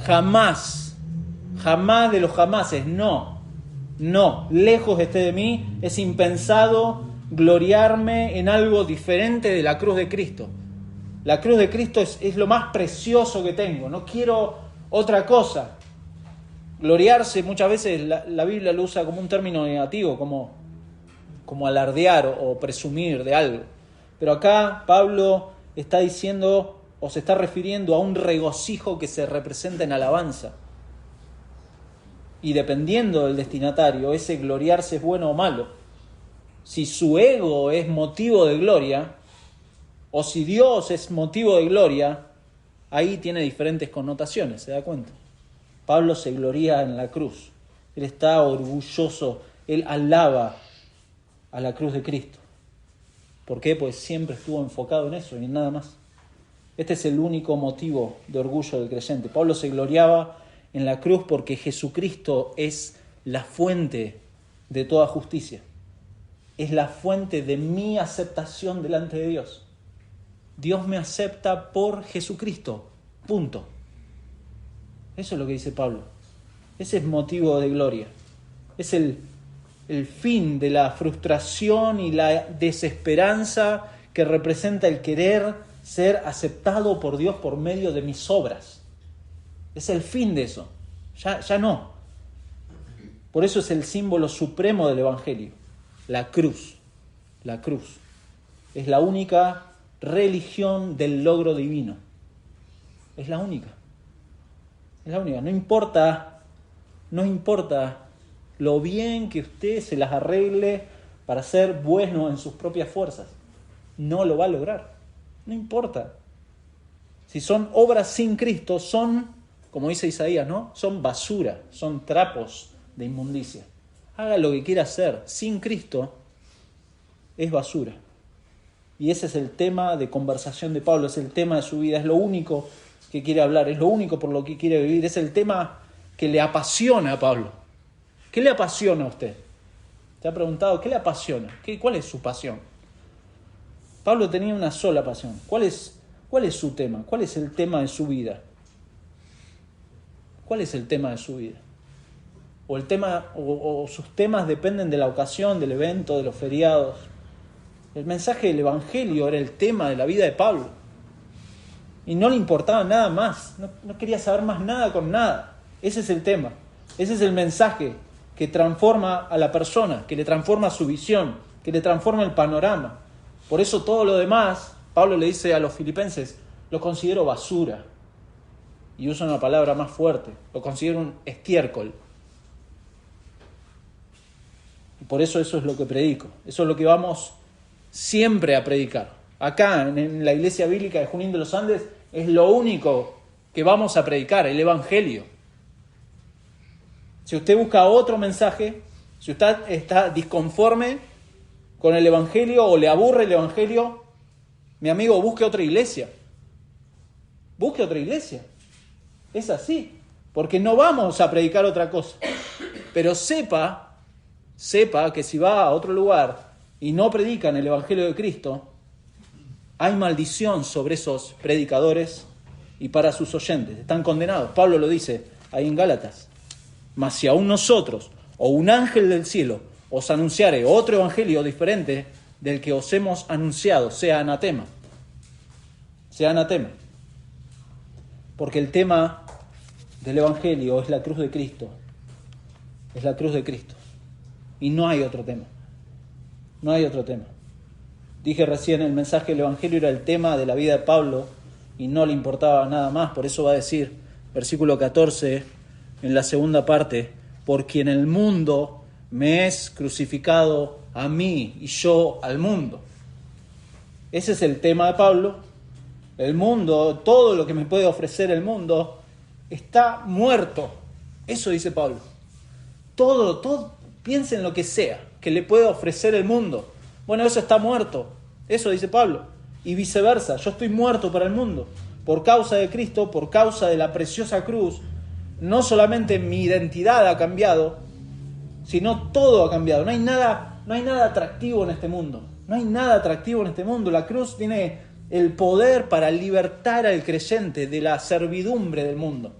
Jamás de los jamases. No. Lejos esté de mí. Es impensado gloriarme en algo diferente de la cruz de Cristo. La cruz de Cristo es lo más precioso que tengo. No quiero otra cosa. Gloriarse muchas veces la Biblia lo usa como un término negativo, como alardear o presumir de algo. Pero acá Pablo está diciendo o se está refiriendo a un regocijo que se representa en alabanza. Y dependiendo del destinatario, ese gloriarse es bueno o malo. Si su ego es motivo de gloria, o si Dios es motivo de gloria, ahí tiene diferentes connotaciones, ¿se da cuenta? Pablo se gloria en la cruz. Él está orgulloso, él alaba a la cruz de Cristo. ¿Por qué? Pues siempre estuvo enfocado en eso y en nada más. Este es el único motivo de orgullo del creyente. Pablo se gloriaba en la cruz porque Jesucristo es la fuente de toda justicia. Es la fuente de mi aceptación delante de Dios. Dios me acepta por Jesucristo. Punto. Eso es lo que dice Pablo. Ese es motivo de gloria. Es el fin de la frustración y la desesperanza que representa el querer ser aceptado por Dios por medio de mis obras. Es el fin de eso. Ya no. Por eso es el símbolo supremo del Evangelio. La cruz. La cruz. Es la única religión del logro divino. Es la única. Es la única. No importa lo bien que usted se las arregle para ser bueno en sus propias fuerzas. No lo va a lograr. No importa. Si son obras sin Cristo, son, como dice Isaías, ¿no? Son basura, son trapos de inmundicia. Haga lo que quiera hacer. Sin Cristo es basura. Y ese es el tema de conversación de Pablo, es el tema de su vida, es lo único que quiere hablar, es lo único por lo que quiere vivir, es el tema que le apasiona a Pablo. ¿Qué le apasiona a usted? ¿Te ha preguntado qué le apasiona? ¿Cuál es su pasión? Pablo tenía una sola pasión. ¿Cuál es su tema? ¿Cuál es el tema de su vida? ¿Cuál es el tema de su vida? O sus temas dependen de la ocasión, del evento, de los feriados. El mensaje del Evangelio era el tema de la vida de Pablo. Y no le importaba nada más. No quería saber más nada con nada. Ese es el tema. Ese es el mensaje que transforma a la persona, que le transforma su visión, que le transforma el panorama. Por eso todo lo demás, Pablo le dice a los filipenses, lo considero basura. Y usa una palabra más fuerte. Lo considero un estiércol. Y por eso es lo que predico. Eso es lo que vamos siempre a predicar. Acá, en la Iglesia Bíblica de Junín de los Andes, es lo único que vamos a predicar, el Evangelio. Si usted busca otro mensaje, si usted está disconforme con el Evangelio o le aburre el Evangelio, mi amigo, busque otra iglesia. Busque otra iglesia. Es así, porque no vamos a predicar otra cosa. Pero sepa que si va a otro lugar y no predican el Evangelio de Cristo, hay maldición sobre esos predicadores y para sus oyentes. Están condenados. Pablo lo dice ahí en Gálatas. Mas si aún nosotros o un ángel del cielo os anunciare otro evangelio diferente del que os hemos anunciado, sea anatema. Sea anatema. Porque el tema del evangelio es la cruz de Cristo. Es la cruz de Cristo. Y no hay otro tema. No hay otro tema. Dije recién, el mensaje del evangelio era el tema de la vida de Pablo y no le importaba nada más. Por eso va a decir, versículo 14, en la segunda parte, por quien el mundo me es crucificado a mí y yo al mundo. Ese es el tema de Pablo. El mundo, todo lo que me puede ofrecer el mundo, está muerto. Eso dice Pablo. Todo, piensa en lo que sea que le puede ofrecer el mundo. Bueno, eso está muerto. Eso dice Pablo. Y viceversa, yo estoy muerto para el mundo. Por causa de Cristo, por causa de la preciosa cruz, no solamente mi identidad ha cambiado, sino todo ha cambiado. No hay nada atractivo en este mundo. No hay nada atractivo en este mundo. La cruz tiene el poder para libertar al creyente de la servidumbre del mundo.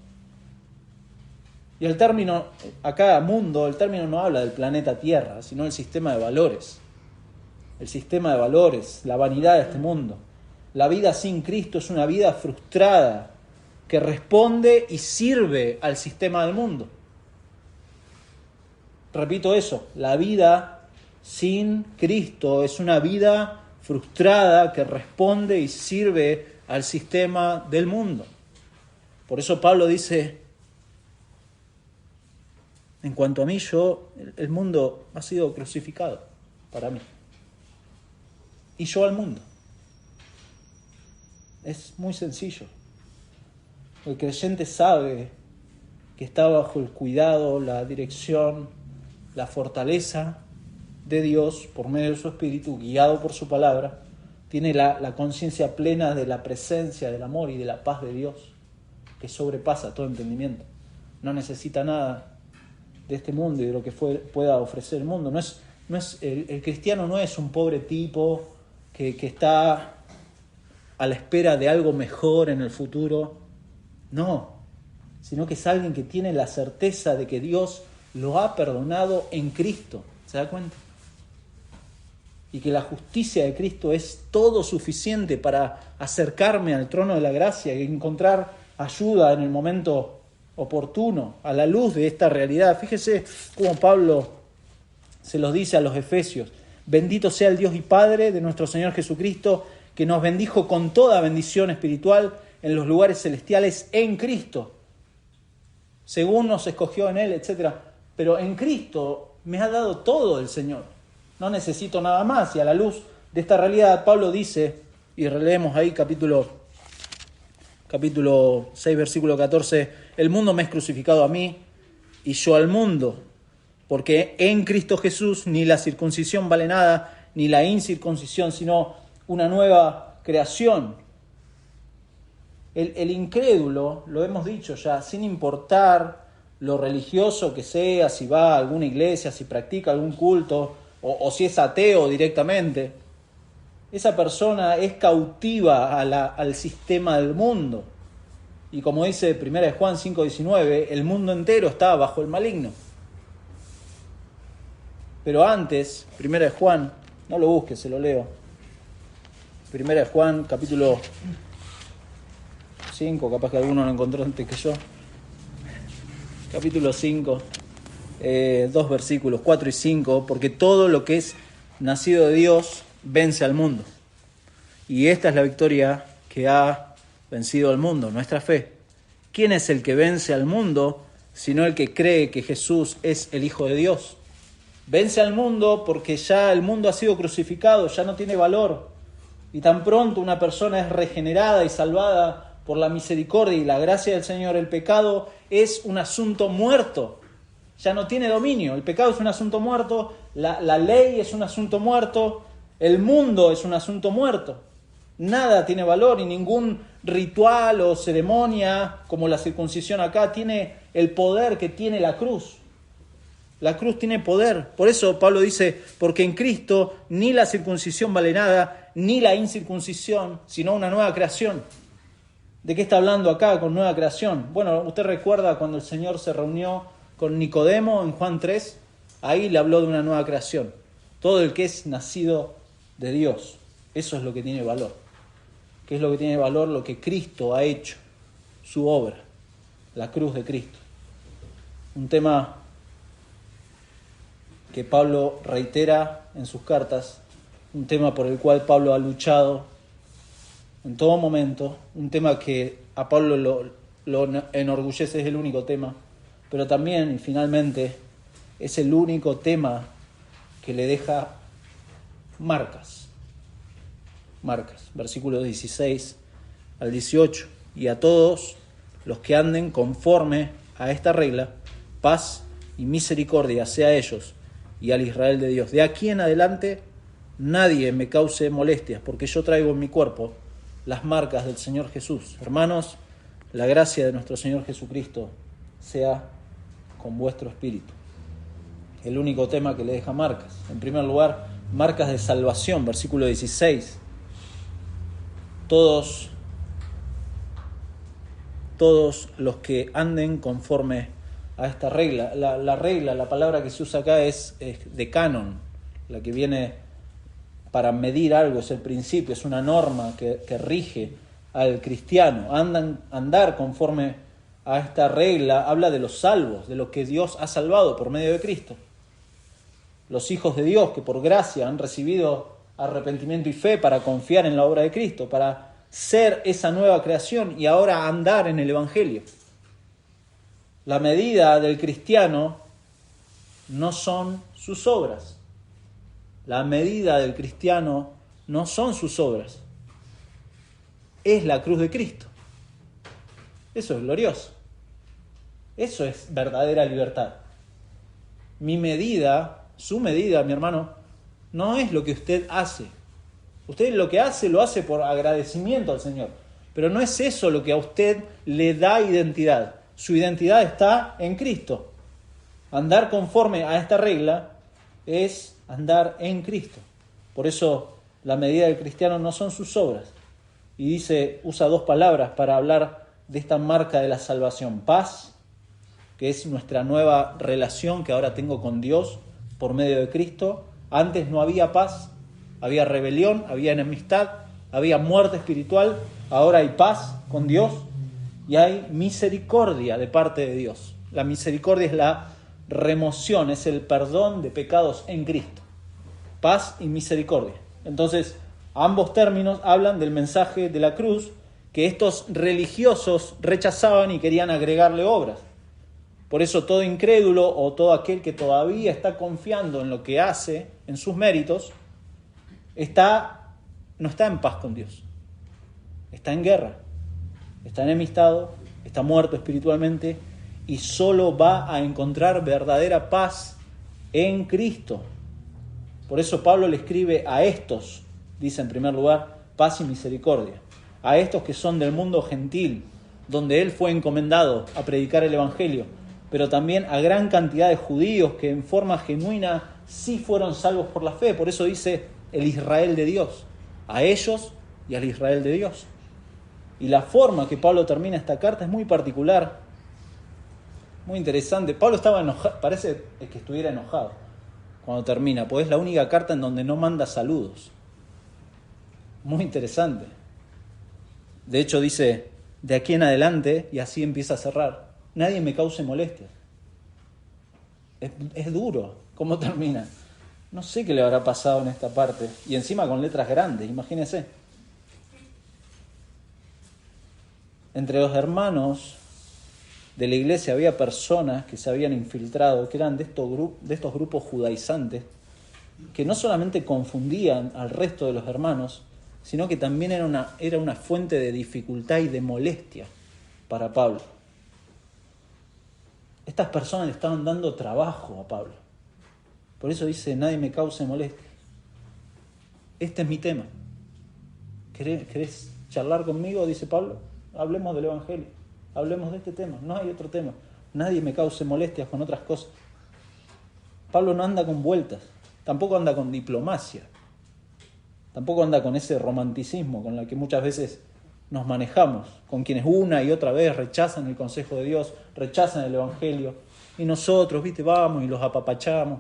Y el término, acá mundo, el término no habla del planeta Tierra, sino del sistema de valores. el sistema de valores, la vanidad de este mundo. La vida sin Cristo es una vida frustrada que responde y sirve al sistema del mundo. Repito eso, la vida sin Cristo es una vida frustrada que responde y sirve al sistema del mundo. Por eso Pablo dice, en cuanto a mí, el mundo ha sido crucificado para mí. Y yo al mundo. Es muy sencillo. El creyente sabe que está bajo el cuidado, la dirección, la fortaleza de Dios por medio de su Espíritu, guiado por su palabra. Tiene la conciencia plena de la presencia, del amor y de la paz de Dios, que sobrepasa todo entendimiento. No necesita nada de este mundo y de lo que pueda ofrecer el mundo. El cristiano no es un pobre tipo que está a la espera de algo mejor en el futuro. No, sino que es alguien que tiene la certeza de que Dios lo ha perdonado en Cristo. ¿Se da cuenta? Y que la justicia de Cristo es todo suficiente para acercarme al trono de la gracia y encontrar ayuda en el momento oportuno, a la luz de esta realidad. Fíjese cómo Pablo se los dice a los efesios: bendito sea el Dios y Padre de nuestro Señor Jesucristo, que nos bendijo con toda bendición espiritual en los lugares celestiales en Cristo, según nos escogió en Él, etc. Pero en Cristo me ha dado todo el Señor. No necesito nada más. Y a la luz de esta realidad, Pablo dice, y releemos ahí capítulo 6, versículo 14, el mundo me es crucificado a mí y yo al mundo, porque en Cristo Jesús ni la circuncisión vale nada, ni la incircuncisión, sino una nueva creación. El incrédulo, lo hemos dicho ya, sin importar lo religioso que sea, si va a alguna iglesia, si practica algún culto, o si es ateo directamente, esa persona es cautiva al sistema del mundo. Y como dice 1 Juan 5:19, el mundo entero está bajo el maligno. Pero antes, 1 Juan, no lo busques, se lo leo. 1 Juan, capítulo 5, capaz que alguno lo encontró antes que yo. Capítulo 5, 2 versículos, 4 y 5, porque todo lo que es nacido de Dios vence al mundo. Y esta es la victoria que ha vencido al mundo, nuestra fe. ¿Quién es el que vence al mundo, sino el que cree que Jesús es el Hijo de Dios? Vence al mundo porque ya el mundo ha sido crucificado, ya no tiene valor. Y tan pronto una persona es regenerada y salvada por la misericordia y la gracia del Señor, el pecado es un asunto muerto. Ya no tiene dominio. El pecado es un asunto muerto, la ley es un asunto muerto, el mundo es un asunto muerto. Nada tiene valor y ningún ritual o ceremonia como la circuncisión acá tiene el poder que tiene la cruz. La cruz tiene poder. Por eso Pablo dice, porque en Cristo ni la circuncisión vale nada, ni la incircuncisión, sino una nueva creación. ¿De qué está hablando acá con nueva creación? Bueno, usted recuerda cuando el Señor se reunió con Nicodemo en Juan 3, ahí le habló de una nueva creación. Todo el que es nacido de Dios, eso es lo que tiene valor. ¿Qué es lo que tiene valor? Lo que Cristo ha hecho, su obra, la cruz de Cristo. Un tema que Pablo reitera en sus cartas, un tema por el cual Pablo ha luchado en todo momento, un tema que a Pablo lo enorgullece, es el único tema, pero también y finalmente es el único tema que le deja marcas, versículos 16 al 18, y a todos los que anden conforme a esta regla, paz y misericordia sea a ellos y al Israel de Dios. De aquí en adelante nadie me cause molestias, porque yo traigo en mi cuerpo las marcas del Señor Jesús. Hermanos, la gracia de nuestro Señor Jesucristo sea con vuestro espíritu. El único tema que le deja marcas. En primer lugar, marcas de salvación, versículo 16. Todos los que anden conforme a esta regla. La regla, la palabra que se usa acá es de canon, la que viene para medir algo, es el principio, es una norma que rige al cristiano. Andar conforme a esta regla habla de los salvos, de los que Dios ha salvado por medio de Cristo. Los hijos de Dios que por gracia han recibido arrepentimiento y fe para confiar en la obra de Cristo, para ser esa nueva creación y ahora andar en el Evangelio. La medida del cristiano no son sus obras. La medida del cristiano no son sus obras. Es la cruz de Cristo. Eso es glorioso. Eso es verdadera libertad. Mi medida, su medida, mi hermano, no es lo que usted hace. Usted lo que hace, lo hace por agradecimiento al Señor. Pero no es eso lo que a usted le da identidad. Su identidad está en Cristo. Andar conforme a esta regla es andar en Cristo. Por eso la medida del cristiano no son sus obras. Y usa dos palabras para hablar de esta marca de la salvación. Paz, que es nuestra nueva relación que ahora tengo con Dios por medio de Cristo. Antes no había paz, había rebelión, había enemistad, había muerte espiritual. Ahora hay paz con Dios y hay misericordia de parte de Dios. La misericordia es la remoción, es el perdón de pecados en Cristo. Paz y misericordia. Entonces, ambos términos hablan del mensaje de la cruz que estos religiosos rechazaban y querían agregarle obras. Por eso todo incrédulo o todo aquel que todavía está confiando en lo que hace, en sus méritos, no está en paz con Dios. Está en guerra, está enemistado, está muerto espiritualmente y solo va a encontrar verdadera paz en Cristo. Por eso Pablo le escribe a estos, dice en primer lugar, paz y misericordia. A estos que son del mundo gentil, donde él fue encomendado a predicar el Evangelio, pero también a gran cantidad de judíos que en forma genuina sí fueron salvos por la fe. Por eso dice el Israel de Dios, a ellos y al Israel de Dios. Y la forma que Pablo termina esta carta es muy particular, muy interesante. Pablo estaba enojado, parece que estuviera enojado cuando termina, pues es la única carta en donde no manda saludos. Muy interesante. De hecho dice, de aquí en adelante, y así empieza a cerrar, nadie me cause molestias. Es duro cómo termina. No sé qué le habrá pasado en esta parte. Y encima con letras grandes, imagínense. Entre los hermanos de la iglesia había personas que se habían infiltrado, que eran de estos grupos judaizantes, que no solamente confundían al resto de los hermanos, sino que también era una fuente de dificultad y de molestia para Pablo. Estas personas le estaban dando trabajo a Pablo. Por eso dice, nadie me cause molestia. Este es mi tema. ¿Querés charlar conmigo? Dice Pablo. Hablemos del Evangelio. Hablemos de este tema. No hay otro tema. Nadie me cause molestias con otras cosas. Pablo no anda con vueltas. Tampoco anda con diplomacia. Tampoco anda con ese romanticismo con el que muchas veces nos manejamos, con quienes una y otra vez rechazan el consejo de Dios, rechazan el Evangelio, y nosotros, vamos y los apapachamos.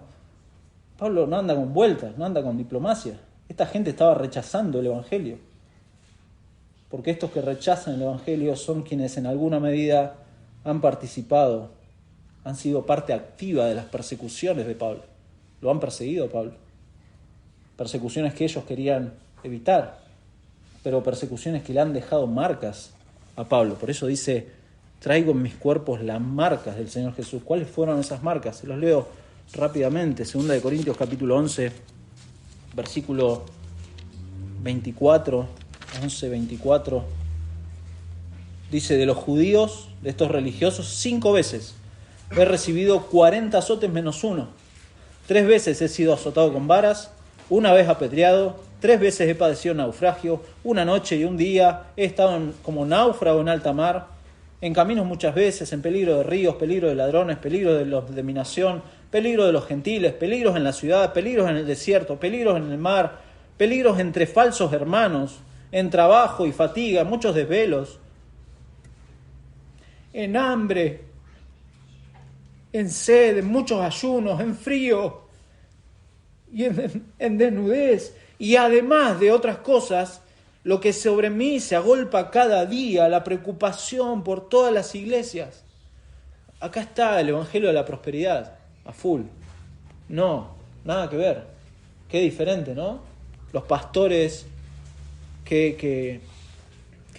Pablo no anda con vueltas, no anda con diplomacia. Esta gente estaba rechazando el Evangelio, porque estos que rechazan el Evangelio son quienes en alguna medida han participado, han sido parte activa de las persecuciones de Pablo. Lo han perseguido a Pablo. Persecuciones que ellos querían evitar, pero persecuciones que le han dejado marcas a Pablo. Por eso dice, traigo en mis cuerpos las marcas del Señor Jesús. ¿Cuáles fueron esas marcas? Se los leo rápidamente. 2 Corintios capítulo 11, versículo 24, 11-24. Dice, de los judíos, de estos religiosos, 5 veces he recibido 40 azotes menos uno. 3 veces he sido azotado con varas, 1 vez apedreado, 3 veces he padecido naufragio, 1 noche y 1 día he estado como náufrago en alta mar, en caminos muchas veces, en peligro de ríos, peligro de ladrones, peligro de los de mi nación, peligro de los gentiles, peligros en la ciudad, peligros en el desierto, peligros en el mar, peligros entre falsos hermanos, en trabajo y fatiga, muchos desvelos, en hambre, en sed, en muchos ayunos, en frío y en desnudez Y además de otras cosas, lo que sobre mí se agolpa cada día, la preocupación por todas las iglesias. Acá está el Evangelio de la Prosperidad, a full. No, nada que ver. Qué diferente, ¿no? Los pastores que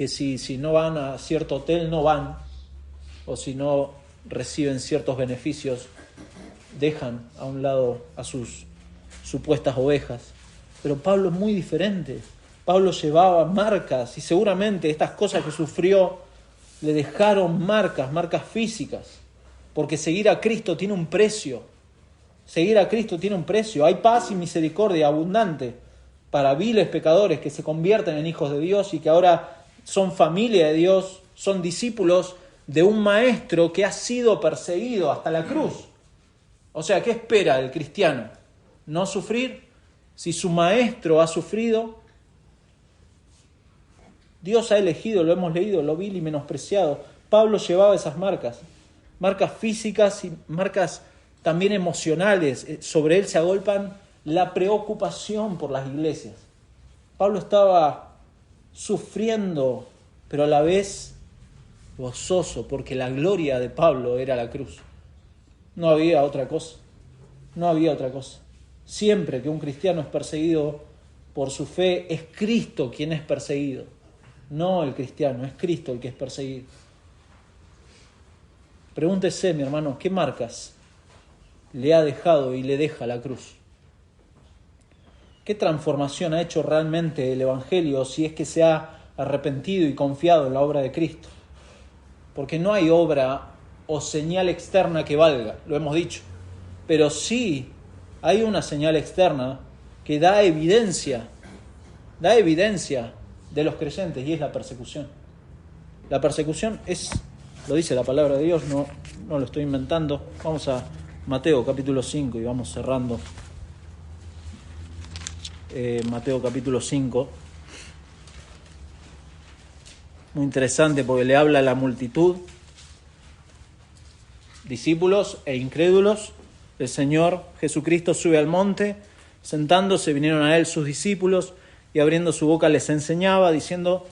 si no van a cierto hotel no van, o si no reciben ciertos beneficios, dejan a un lado a sus supuestas ovejas. Pero Pablo es muy diferente. Pablo llevaba marcas y seguramente estas cosas que sufrió le dejaron marcas físicas, porque seguir a Cristo tiene un precio. Seguir a Cristo tiene un precio. Hay paz y misericordia abundante para viles pecadores que se convierten en hijos de Dios y que ahora son familia de Dios, son discípulos de un maestro que ha sido perseguido hasta la cruz. O sea, ¿qué espera el cristiano? ¿No sufrir? Si su maestro ha sufrido, Dios ha elegido, lo hemos leído, lo vil y menospreciado. Pablo llevaba esas marcas físicas y marcas también emocionales. Sobre él se agolpan la preocupación por las iglesias. Pablo estaba sufriendo, pero a la vez gozoso, porque la gloria de Pablo era la cruz. No había otra cosa. Siempre que un cristiano es perseguido por su fe, es Cristo quien es perseguido. No el cristiano, es Cristo el que es perseguido. Pregúntese, mi hermano, ¿qué marcas le ha dejado y le deja la cruz? ¿Qué transformación ha hecho realmente el Evangelio si es que se ha arrepentido y confiado en la obra de Cristo? Porque no hay obra o señal externa que valga, lo hemos dicho. Pero sí hay una señal externa que da evidencia de los creyentes, y es la persecución. La persecución es, lo dice la palabra de Dios, no lo estoy inventando. Vamos a Mateo capítulo 5 y vamos cerrando. Mateo capítulo 5. Muy interesante porque le habla a la multitud, discípulos e incrédulos. El Señor Jesucristo sube al monte, sentándose vinieron a él sus discípulos y abriendo su boca les enseñaba diciendo,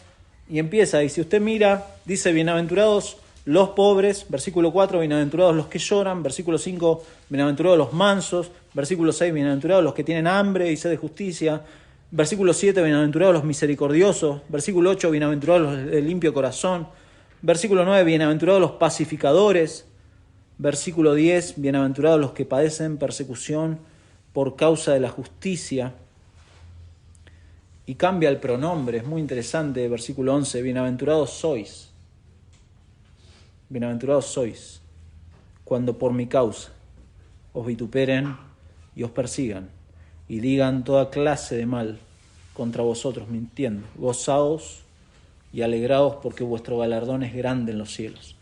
y empieza, y si usted mira, dice, bienaventurados los pobres, versículo 4, bienaventurados los que lloran, versículo 5, bienaventurados los mansos, versículo 6, bienaventurados los que tienen hambre y sed de justicia, versículo 7, bienaventurados los misericordiosos, versículo 8, bienaventurados los de limpio corazón, versículo 9, bienaventurados los pacificadores, versículo 10, bienaventurados los que padecen persecución por causa de la justicia. Y cambia el pronombre, es muy interesante, versículo 11, bienaventurados sois cuando por mi causa os vituperen y os persigan y digan toda clase de mal contra vosotros mintiendo. Gozaos y alegraos porque vuestro galardón es grande en los cielos,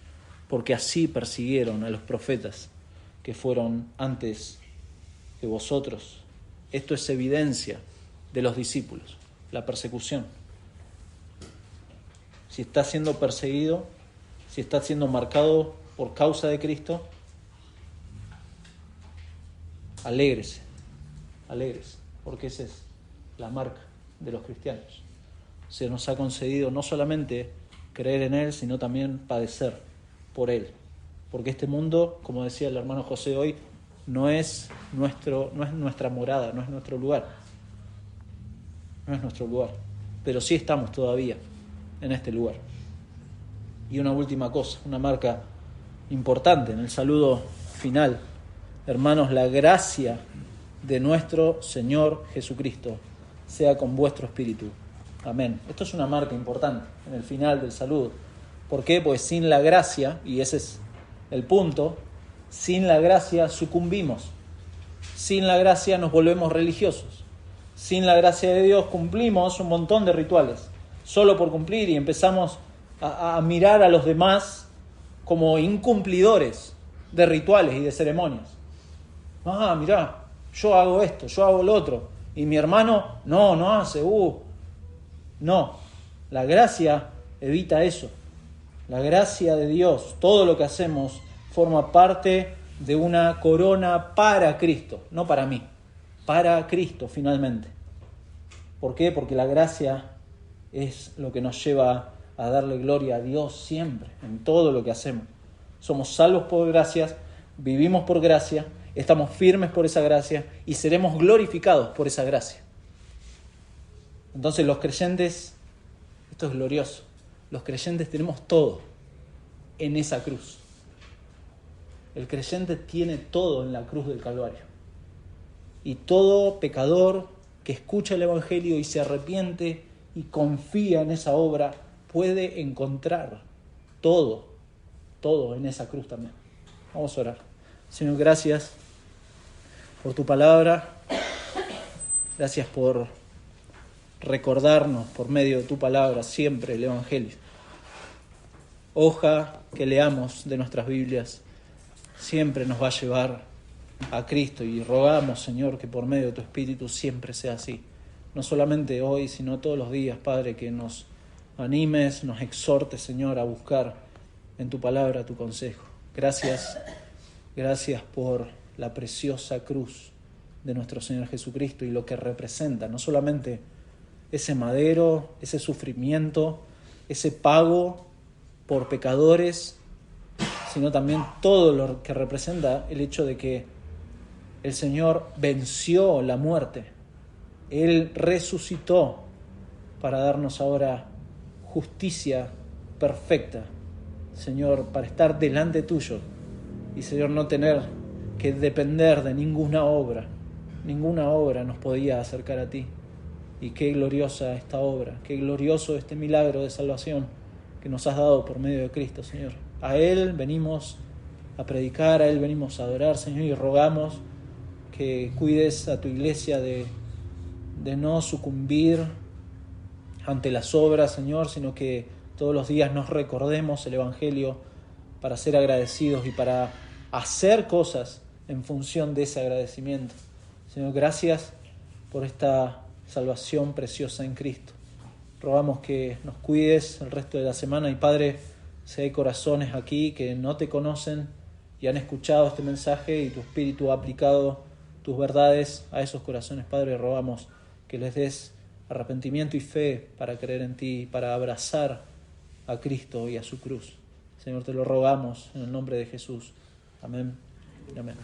porque así persiguieron a los profetas que fueron antes que vosotros. Esto es evidencia de los discípulos, la persecución. Si está siendo perseguido, si está siendo marcado por causa de Cristo, alégrese, porque esa es la marca de los cristianos. Se nos ha concedido no solamente creer en Él, sino también padecer por Él. Porque este mundo, como decía el hermano José hoy, no es nuestra morada, no es nuestro lugar. No es nuestro lugar. Pero sí estamos todavía en este lugar. Y una última cosa, una marca importante en el saludo final. Hermanos, la gracia de nuestro Señor Jesucristo sea con vuestro espíritu. Amén. Esto es una marca importante en el final del saludo. ¿Por qué? Pues sin la gracia, y ese es el punto, sin la gracia sucumbimos. Sin la gracia nos volvemos religiosos. Sin la gracia de Dios cumplimos un montón de rituales, solo por cumplir, y empezamos a mirar a los demás como incumplidores de rituales y de ceremonias. Mirá, yo hago esto, yo hago lo otro, y mi hermano no hace. No, la gracia evita eso. La gracia de Dios, todo lo que hacemos forma parte de una corona para Cristo, no para mí, para Cristo finalmente. ¿Por qué? Porque la gracia es lo que nos lleva a darle gloria a Dios siempre, en todo lo que hacemos. Somos salvos por gracia, vivimos por gracia, estamos firmes por esa gracia y seremos glorificados por esa gracia. Entonces los creyentes, esto es glorioso, los creyentes tenemos todo en esa cruz. El creyente tiene todo en la cruz del Calvario. Y todo pecador que escucha el Evangelio y se arrepiente y confía en esa obra puede encontrar todo en esa cruz también. Vamos a orar. Señor, gracias por tu palabra. Gracias por recordarnos por medio de tu palabra siempre el Evangelio. Hoja que leamos de nuestras Biblias siempre nos va a llevar a Cristo y rogamos, Señor, que por medio de tu Espíritu siempre sea así. No solamente hoy, sino todos los días, Padre, que nos animes, nos exhortes, Señor, a buscar en tu palabra tu consejo. Gracias por la preciosa cruz de nuestro Señor Jesucristo y lo que representa, no solamente ese madero, ese sufrimiento, ese pago por pecadores, sino también todo lo que representa el hecho de que el Señor venció la muerte. Él resucitó para darnos ahora justicia perfecta, Señor, para estar delante tuyo y, Señor, no tener que depender de ninguna obra. Ninguna obra nos podía acercar a ti. Y qué gloriosa esta obra, qué glorioso este milagro de salvación que nos has dado por medio de Cristo, Señor. A Él venimos a predicar, a Él venimos a adorar, Señor, y rogamos que cuides a tu iglesia de no sucumbir ante las obras, Señor, sino que todos los días nos recordemos el Evangelio para ser agradecidos y para hacer cosas en función de ese agradecimiento. Señor, gracias por esta salvación preciosa en Cristo. Rogamos que nos cuides el resto de la semana y, Padre, si hay corazones aquí que no te conocen y han escuchado este mensaje y tu Espíritu ha aplicado tus verdades a esos corazones, Padre, rogamos que les des arrepentimiento y fe para creer en ti, para abrazar a Cristo y a su cruz. Señor, te lo rogamos en el nombre de Jesús. Amén. Amén.